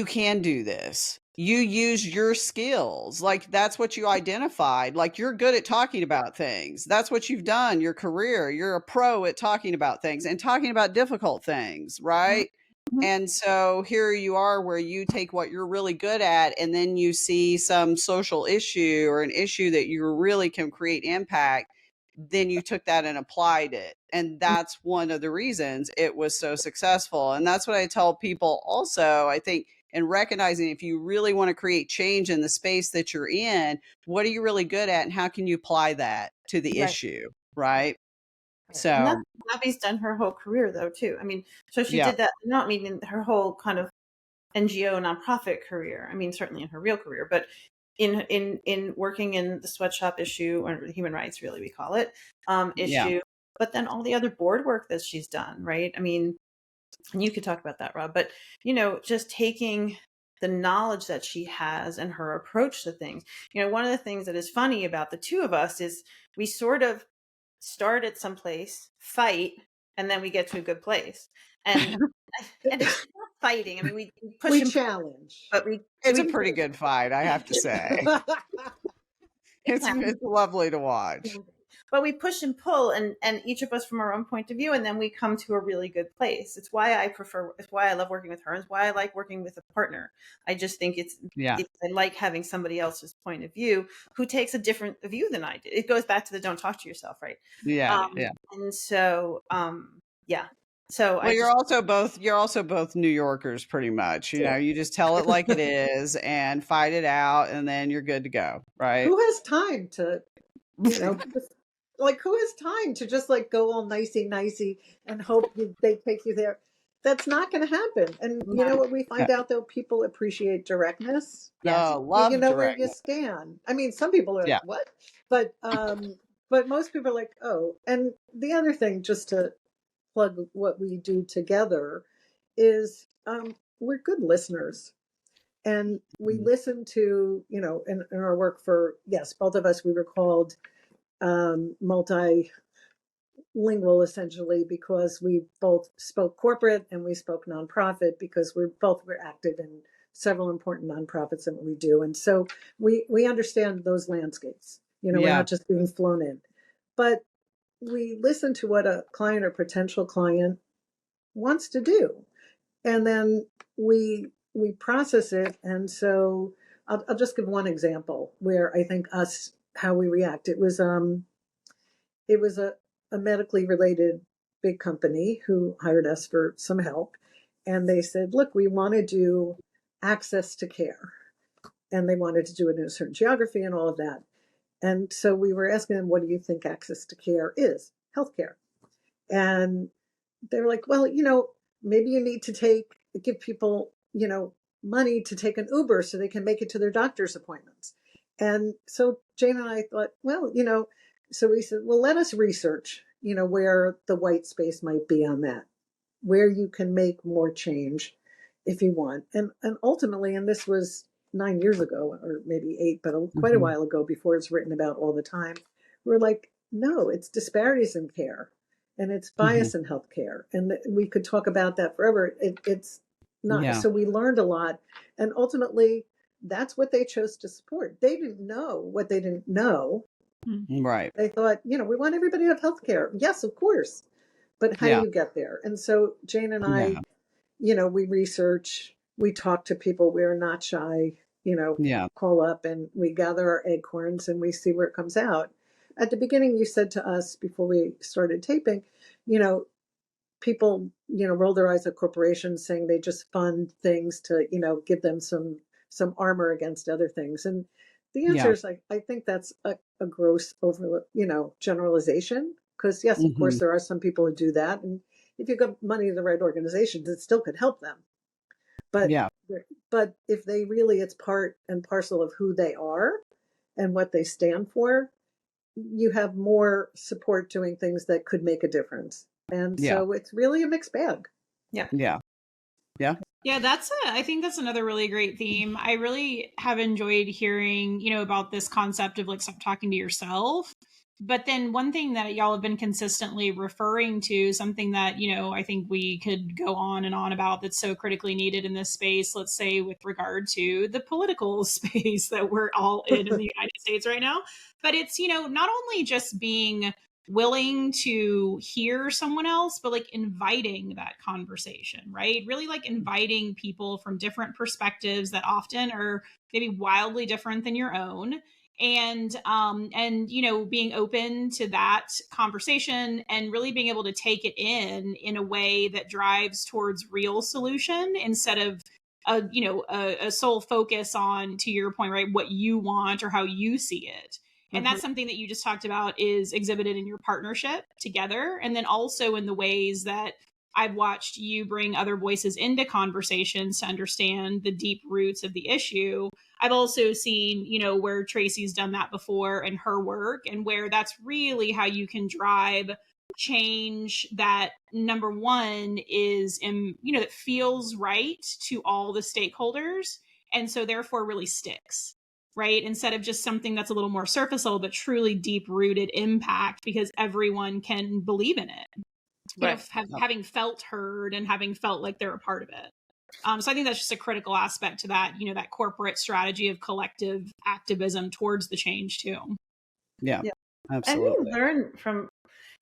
can do this. You use your skills. Like, that's what you identified. Like, you're good at talking about things. That's what you've done, your career. You're a pro at talking about things and talking about difficult things, right? Mm-hmm. And so here you are, where you take what you're really good at, and then you see some social issue or an issue that you really can create impact. Then you took that and applied it. And that's one of the reasons it was so successful. And that's what I tell people also, I think, and recognizing if you really want to create change in the space that you're in, what are you really good at, and how can you apply that to the issue, right? And that's So what Abby's done her whole career, though, too. I mean, so she yeah, did that, not meaning her whole kind of NGO nonprofit career. I mean, certainly in her real career, but in working in the sweatshop issue, or human rights, really, we call it, yeah, issue. But then all the other board work that she's done, right? I mean, and you could talk about that, Rob, but just taking the knowledge that she has and her approach to things. One of the things that is funny about the two of us is we sort of start at some place, fight, and then we get to a good place. And it's not fighting. I mean, we push We and challenge. but we it's a pretty good fight, I have to say. It's lovely to watch. But we push and pull, and each of us from our own point of view, and then we come to a really good place. It's why I love working with her. It's why I like working with a partner. I just think I like having somebody else's point of view who takes a different view than I did. It goes back to the don't talk to yourself, right? Yeah. And so, yeah. So Well, you're also both New Yorkers, pretty much. You just tell it like it is and fight it out, and then you're good to go, right? Who has time to, who has time to just go all nicey and hope they take you there? That's not going to happen. And you know what we find out, though? People appreciate directness. Oh, love you know where you directness. stand. I mean, some people are like, what? But most people are like, oh. And the other thing, just to plug what we do together, is we're good listeners. And we listen to, in our work for, yes, both of us, we were called multilingual, essentially, because we both spoke corporate and we spoke nonprofit, because we're active in several important nonprofits and what we do. And so we understand those landscapes. We're not just being flown in. But we listen to what a client or potential client wants to do. And then we process it. And so I'll just give one example where I think how we react. It was a medically related big company who hired us for some help. And they said, look, we want to do access to care. And they wanted to do it in a certain geography and all of that. And so we were asking them, what do you think access to care is? Healthcare. And they were like, well, maybe you need to give people, money to take an Uber so they can make it to their doctor's appointments. And so Jane and I thought, well, so we said, well, let us research, where the white space might be on that, where you can make more change if you want. And ultimately, and this was 9 years ago, or maybe 8, but quite a while ago, before it's written about all the time, we're like, no, it's disparities in care. And it's bias in healthcare. And we could talk about that forever. It's not. Yeah. So we learned a lot. And ultimately, that's what they chose to support. They didn't know what they didn't know. Right. They thought, we want everybody to have healthcare. Yes, of course. But how do you get there? And so Jane and I, we research, we talk to people. We're not shy, call up and we gather our acorns and we see where it comes out. At the beginning, you said to us before we started taping, people, roll their eyes at corporations saying they just fund things to, give them some armor against other things. And the answer is, I think that's a gross generalization. Because yes, of course, there are some people who do that. And if you give money to the right organizations, it still could help them. But if they really, it's part and parcel of who they are and what they stand for, you have more support doing things that could make a difference. And so it's really a mixed bag. Yeah. Yeah, I think that's another really great theme. I really have enjoyed hearing, about this concept of stop talking to yourself. But then one thing that y'all have been consistently referring to, something that, I think we could go on and on about that's so critically needed in this space, let's say with regard to the political space that we're all in the United States right now. But it's, not only just being willing to hear someone else, but inviting that conversation, right? Really inviting people from different perspectives that often are maybe wildly different than your own. And being open to that conversation and really being able to take it in a way that drives towards real solution instead of a sole focus on, to your point, right, what you want or how you see it. And that's something that you just talked about is exhibited in your partnership together. And then also in the ways that I've watched you bring other voices into conversations to understand the deep roots of the issue. I've also seen, where Tracey's done that before in her work, and where that's really how you can drive change that, number one, is that feels right to all the stakeholders, and so therefore really sticks, right? Instead of just something that's a little more surface level, but truly deep rooted impact, because everyone can believe in it. Having felt heard and having felt like they're a part of it. So I think that's just a critical aspect to that, that corporate strategy of collective activism towards the change too. Yeah, absolutely. And we learn from,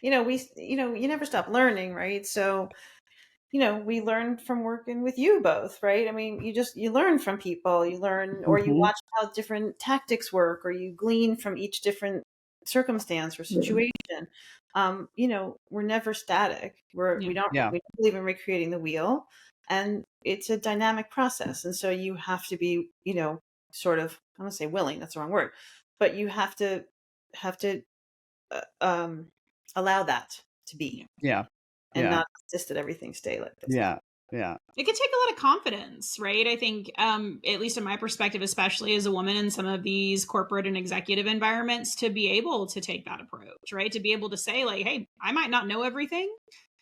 you never stop learning, right? So, we learn from working with you both, right? I mean, you learn from people, you learn, or you watch how different tactics work, or you glean from each different circumstance or situation. We're never static. We don't believe in recreating the wheel, and it's a dynamic process. And so you have to be, sort of, I don't want to say willing, that's the wrong word, but you have to allow that to be. And not insist that everything stay like this. It could take a lot of confidence, right? I think, at least in my perspective, especially as a woman in some of these corporate and executive environments, to be able to take that approach, right? To be able to say like, hey, I might not know everything,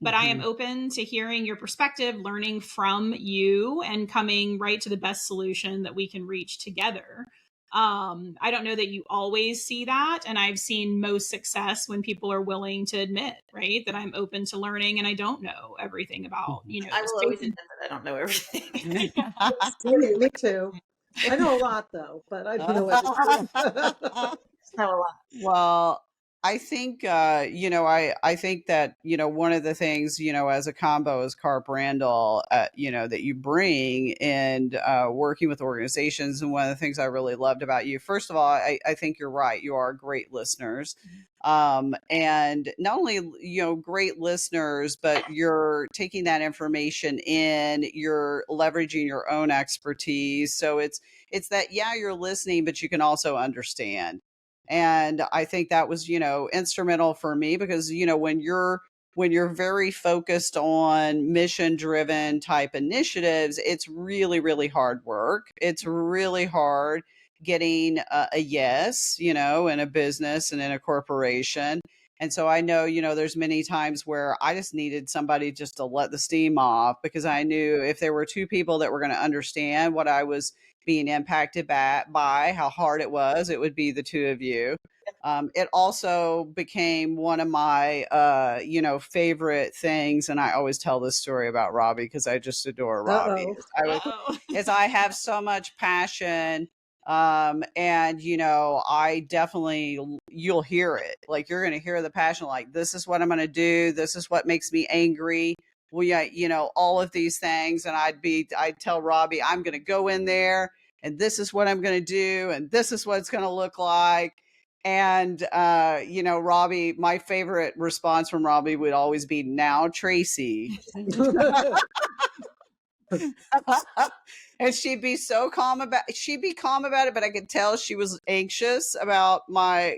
but I am open to hearing your perspective, learning from you, and coming right to the best solution that we can reach together. I don't know that you always see that. And I've seen most success when people are willing to admit, right, that I'm open to learning and I don't know everything about, I will always admit that I don't know everything. Me too. I know a lot though, but I don't know everything. Know a lot. Well, I think, I think that, one of the things, as a combo as Karp Randel, that you bring and working with organizations. And one of the things I really loved about you, first of all, I think you're right. You are great listeners. And not only, great listeners, but you're taking that information in, you're leveraging your own expertise. So it's that, you're listening, but you can also understand. And I think that was, instrumental for me because, when you're very focused on mission driven type initiatives, it's really, really hard work. It's really hard getting a yes, in a business and in a corporation. And so I know, there's many times where I just needed somebody just to let the steam off, because I knew if there were two people that were going to understand what I was being impacted by how hard it would be the two of you. It also became one of my, favorite things. And I always tell this story about Robbie because I just adore Robbie. I have so much passion. And, I definitely, you'll hear it. Like, you're going to hear the passion, like, this is what I'm going to do. This is what makes me angry. Well, all of these things. And I'd tell Robbie, I'm going to go in there and this is what I'm going to do. And this is what it's going to look like. And, Robbie, my favorite response from Robbie would always be, now, Tracey. And she'd be calm about it, but I could tell she was anxious about my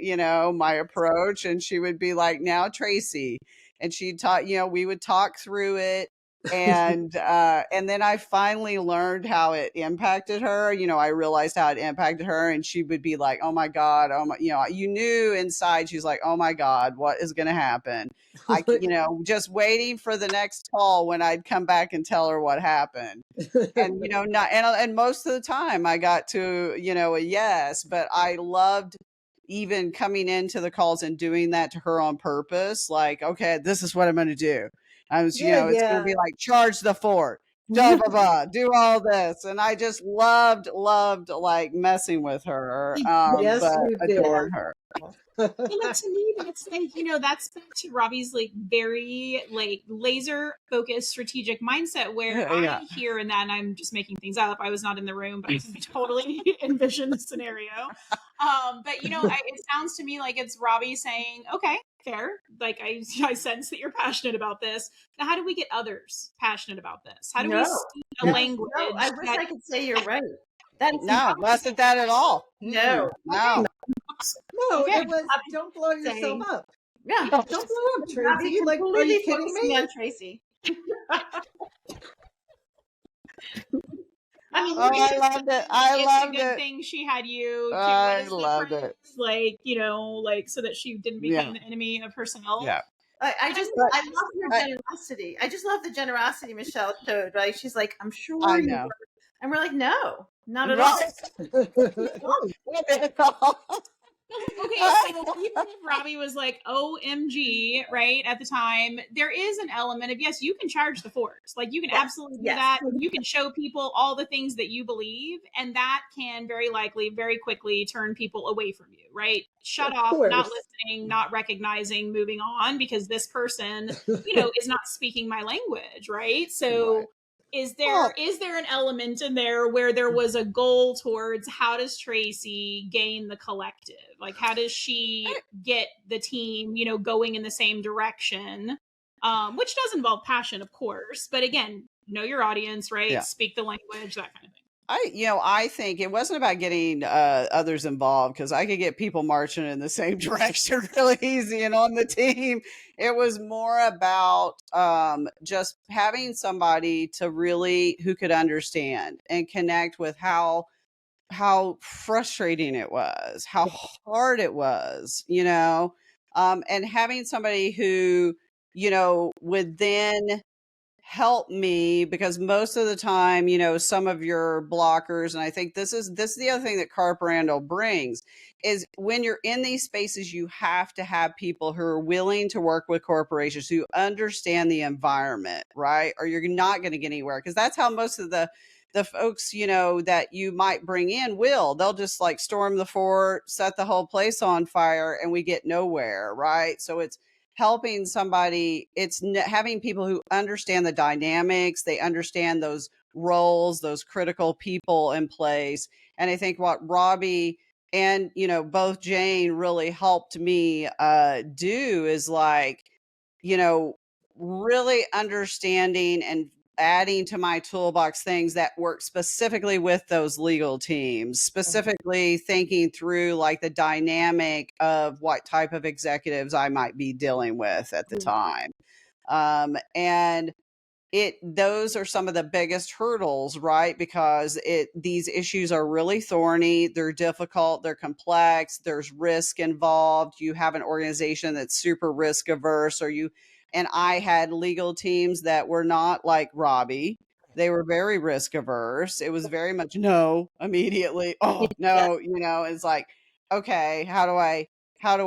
approach. And she would be like, now, Tracey. And she'd talk, we would talk through it. And then I finally learned how it impacted her. I realized how it impacted her, and she would be like, oh my God, you knew inside, she's like, oh my God, what is going to happen? Just waiting for the next call when I'd come back and tell her what happened. And, and most of the time I got to, a yes, but I loved even coming into the calls and doing that to her on purpose. Like, okay, this is what I'm going to do. It's going to be like, charge the fort, blah, blah, blah, do all this. And I just loved like messing with her, Yes, but you did. adored her. Well, to me, that's like, that's back to Robbie's like very like laser focused strategic mindset where I hear in that, and I'm just making things up. I was not in the room, but I can totally envision the scenario. But it sounds to me like it's Robbie saying, okay, fair. Like I sense that you're passionate about this. Now, how do we get others passionate about this? How do we speak a language? No, I wish I could say you're right. No, wasn't that at all. No. No, Okay. it was don't blow yourself up. Yeah. Don't blow up, Tracy. Like, are you kidding me? On Tracey. I mean, Oh, I loved it. I it's loved a good it. thing she had you to what I is the loved phrase? it. Like, like so that she didn't become Yeah. the enemy of herself. Yeah. I love your generosity. I just love the generosity Michelle showed, right? She's like, I'm sure I you know. were. And we're like, no, not at all. Okay, so even if Robbie was like OMG, right, at the time, there is an element of, yes, you can charge the force. Like, you can absolutely do that. You can show people all the things that you believe, and that can very likely, very quickly turn people away from you, right? Shut off, not listening, not recognizing, moving on, because this person, is not speaking my language, right? So... Right. Is there an element in there where there was a goal towards how does Tracey gain the collective? Like, how does she get the team, going in the same direction? Which does involve passion, of course. But again, know your audience, right? Yeah. Speak the language, that kind of thing. I think it wasn't about getting others involved, because I could get people marching in the same direction really easy and on the team. It was more about just having somebody to really who could understand and connect with how frustrating it was, how hard it was, and having somebody who, would then help me, because most of the time, some of your blockers, and I think this is the other thing that Karp Randel brings, is when you're in these spaces, you have to have people who are willing to work with corporations, who understand the environment, right? Or you're not going to get anywhere, because that's how most of the folks, that you might bring in they'll just like storm the fort, set the whole place on fire, and we get nowhere, right? So it's helping somebody, it's having people who understand the dynamics, they understand those roles, those critical people in place. And I think what Robbie and, both Jane really helped me do is like, really understanding and adding to my toolbox things that work specifically with those legal teams, specifically thinking through like the dynamic of what type of executives I might be dealing with at the time. And those are some of the biggest hurdles, right? Because these issues are really thorny, they're difficult, they're complex, there's risk involved. You have an organization that's super risk averse, and I had legal teams that were not like Robbie. They were very risk averse. It was very much no immediately. Oh no, it's like, okay, how do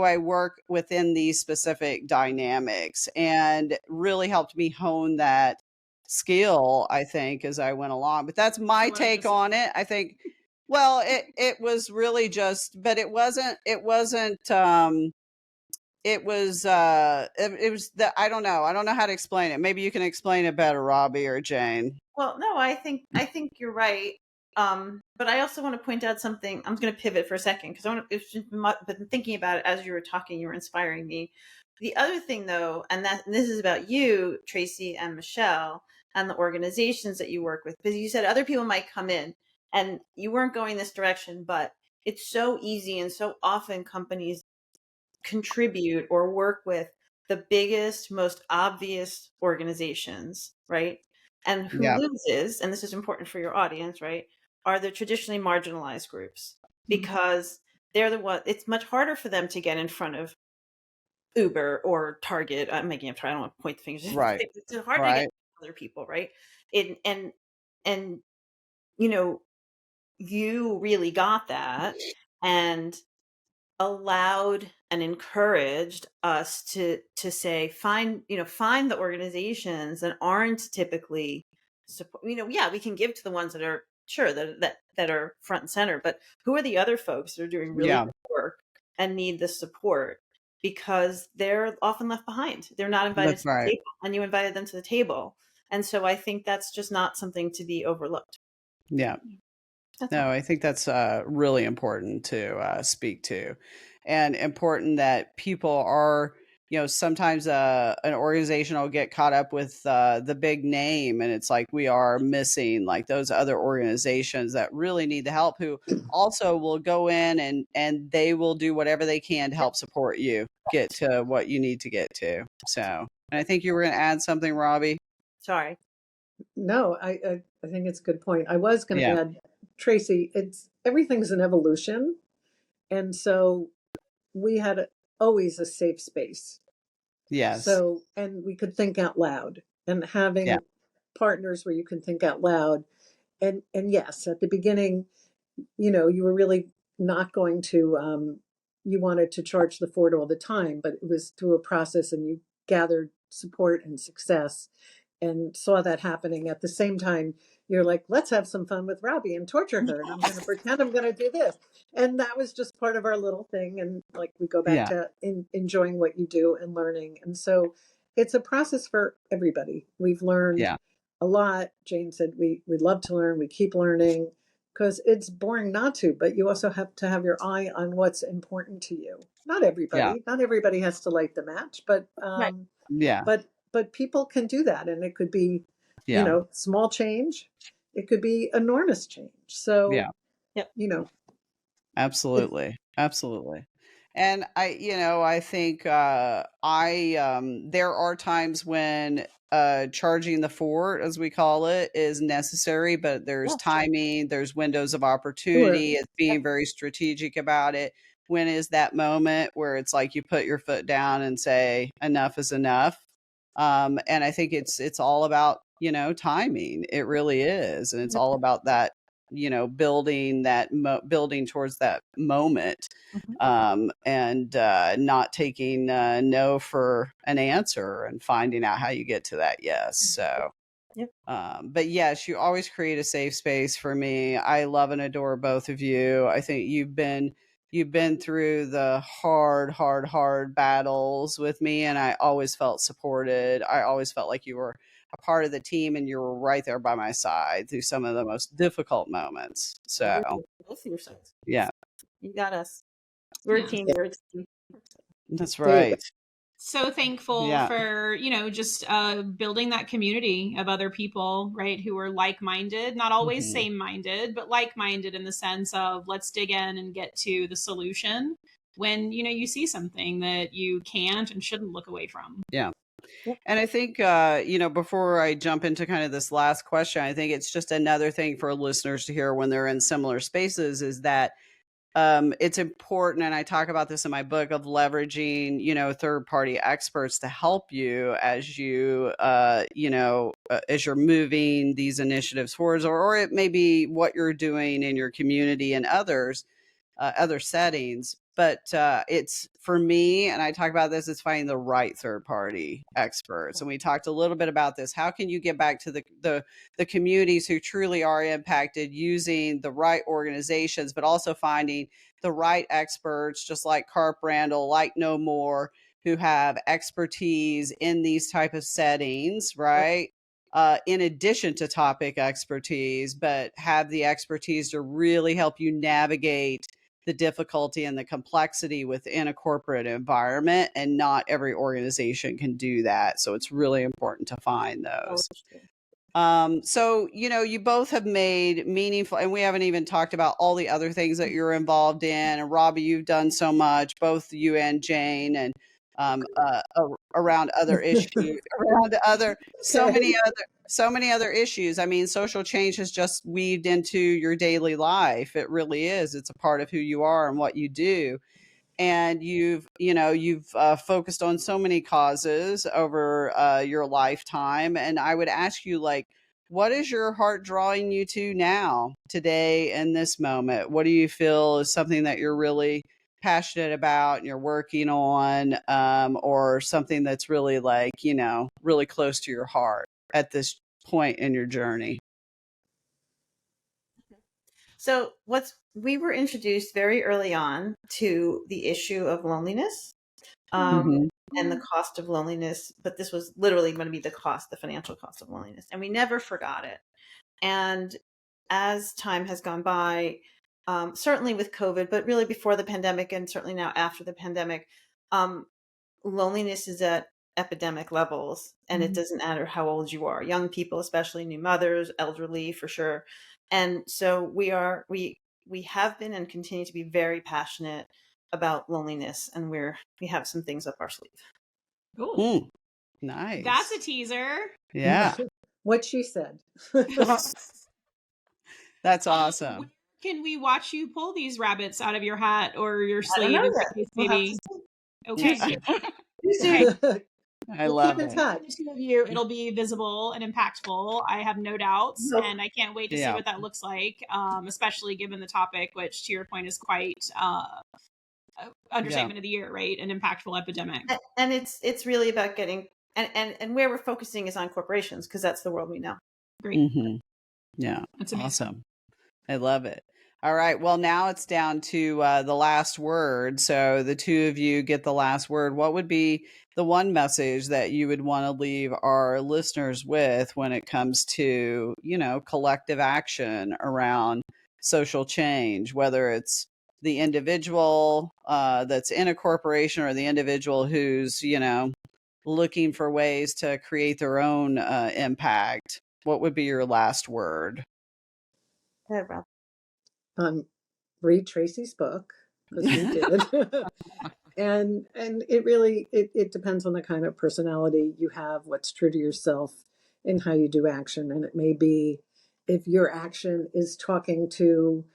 I work within these specific dynamics? And really helped me hone that skill, I think, as I went along. But that's my take on it. I think, well, it was really just, but it wasn't it was I don't know how to explain it. Maybe you can explain it better, Robbie or Jane. Well, no, I think you're right. But I also want to point out something. I'm going to pivot for a second because I've been thinking about it as you were talking. You were inspiring me. The other thing, though, and this is about you, Tracey and Michelle, and the organizations that you work with, because you said other people might come in and you weren't going this direction, but it's so easy, and so often companies contribute or work with the biggest, most obvious organizations, right? And who loses, and this is important for your audience, right, are the traditionally marginalized groups, because they're the one, it's much harder for them to get in front of Uber or Target. I'm making up, I don't want to point the fingers. Right. It's hard to get other people, right? And you really got that and allowed and encouraged us to say, find the organizations that aren't typically support. We can give to the ones that are that are front and center, but who are the other folks that are doing really good work and need the support, because they're often left behind. They're not invited to the table, and you invited them to the table. And so I think that's just not something to be overlooked. Yeah. No, I think that's really important to speak to, and important that people are sometimes an organization will get caught up with the big name, and it's like we are missing like those other organizations that really need the help, who also will go in and they will do whatever they can to help support you get to what you need to get to. So, and I think you were going to add something, Robbie. Sorry. No, I think it's a good point. I was going to Yeah. add, Tracey, everything's an evolution. And so we had always a safe space. Yes. So, and we could think out loud, and having partners where you can think out loud. And yes, at the beginning, you were really not going to, you wanted to charge the fort all the time, but it was through a process, and you gathered support and success and saw that happening. At the same time, you're like, let's have some fun with Robbie and torture her. And I'm going to pretend I'm going to do this. And that was just part of our little thing. And like, we go back to enjoying what you do and learning. And so it's a process for everybody. We've learned a lot. Jane said, we love to learn. We keep learning, because it's boring not to, but you also have to have your eye on what's important to you. Not everybody has to light the match, but but people can do that, and it could be small change, it could be enormous change. So absolutely. And I think there are times when charging the fort, as we call it, is necessary, but there's timing, there's windows of opportunity. It's being very strategic about it. When is that moment where it's like you put your foot down and say enough is enough? And I think it's all about timing. It really is, and it's all about that building towards that moment, and not taking no for an answer, and finding out how you get to that yes. So but yes, you always create a safe space for me. I love and adore both of you. I think you've been through the hard battles with me, and I always felt supported. I always felt like you were a part of the team, and you were right there by my side through some of the most difficult moments. So both of your sides. Yeah. You got us. We're a team. We're a team. That's right. So thankful for, just building that community of other people, right, who are like-minded, not always same-minded, but like-minded in the sense of let's dig in and get to the solution when, you see something that you can't and shouldn't look away from. Yeah. And I think, before I jump into kind of this last question, I think it's just another thing for listeners to hear when they're in similar spaces is that it's important, and I talk about this in my book, of leveraging, third-party experts to help you as you, as you're moving these initiatives forward, or it may be what you're doing in your community and other settings. But it's, for me, and I talk about this, it's finding the right third-party experts. And we talked a little bit about this. How can you get back to the communities who truly are impacted using the right organizations, but also finding the right experts, just like Karp Randel, like No More, who have expertise in these type of settings, right? In addition to topic expertise, but have the expertise to really help you navigate the difficulty and the complexity within a corporate environment, and not every organization can do that. So it's really important to find those. So, you both have made meaningful, and we haven't even talked about all the other things that you're involved in. And Robbie, you've done so much, both you and Jane, and around other issues, so many other issues. I mean, social change has just weaved into your daily life. It really is. It's a part of who you are and what you do. And you've focused on so many causes over your lifetime. And I would ask you, like, what is your heart drawing you to now, today, in this moment? What do you feel is something that you're really passionate about and you're working on, or something that's really like, really close to your heart at this point in your journey? So we were introduced very early on to the issue of loneliness, and the cost of loneliness, but this was literally going to be the financial cost of loneliness. And we never forgot it. And as time has gone by, certainly with COVID, but really before the pandemic, and certainly now after the pandemic, loneliness is at epidemic levels, and it doesn't matter how old you are, young people, especially new mothers, elderly for sure. And so we have been and continue to be very passionate about loneliness, and we have some things up our sleeve. Cool. Nice. That's a teaser. Yeah. What she said. That's awesome. Where can we watch you pull these rabbits out of your hat or your I don't sleeve? know As the yet. case We'll may have be? to Okay. see. I We'll love keep in it. touch. The two of you, it'll be visible and impactful. I have no doubts, Nope. and I can't wait to see Yeah. what that looks like, especially given the topic, which to your point is quite understatement of the year, right? An impactful epidemic. And it's really about getting and where we're focusing is on corporations, because that's the world we know. Great. Mm-hmm. Yeah. That's amazing. Awesome. I love it. All right. Well, now it's down to the last word. So the two of you get the last word. What would be the one message that you would want to leave our listeners with when it comes to, collective action around social change, whether it's the individual that's in a corporation or the individual who's, looking for ways to create their own impact? What would be your last word? Go ahead, Rob. Read Tracey's book, because we did. and it really it depends on the kind of personality you have, what's true to yourself, and how you do action. And it may be, if your action is talking to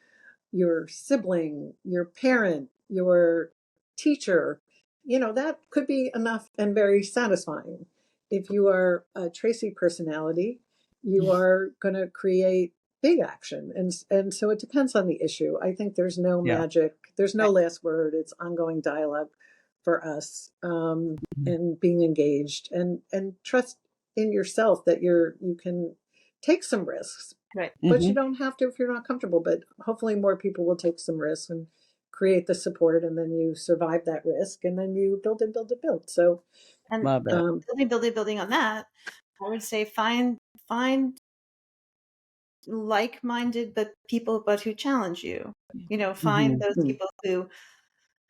your sibling, your parent, your teacher, that could be enough and very satisfying. If you are a Tracey personality, you are going to create big action. And so it depends on the issue. I think there's no Yeah. magic. There's no last word. It's ongoing dialogue for us, and being engaged and trust in yourself that you can take some risks. Right. But you don't have to if you're not comfortable. But hopefully more people will take some risks and create the support, and then you survive that risk, and then you build and build and build. So, And Love it. building on that, I would say find like-minded people who challenge you. Find those people who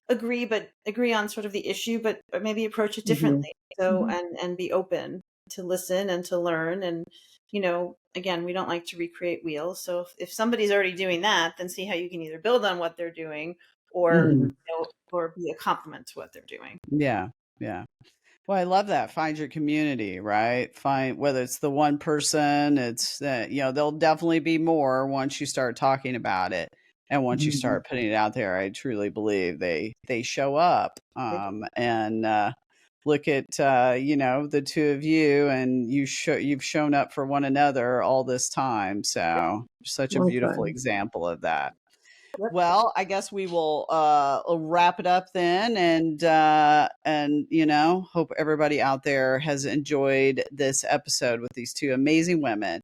agree on sort of the issue, but maybe approach it differently. So and be open to listen and to learn. And again, we don't like to recreate wheels. So if somebody's already doing that, then see how you can either build on what they're doing or or be a complement to what they're doing. Yeah. Yeah. Well, I love that. Find your community, right? Find, whether it's the one person, it's that, there'll definitely be more once you start talking about it. And once you start putting it out there, I truly believe they show up. And look at, the two of you, and you've shown up for one another all this time. So such a beautiful example of that. Well, I guess we will wrap it up then, and hope everybody out there has enjoyed this episode with these two amazing women.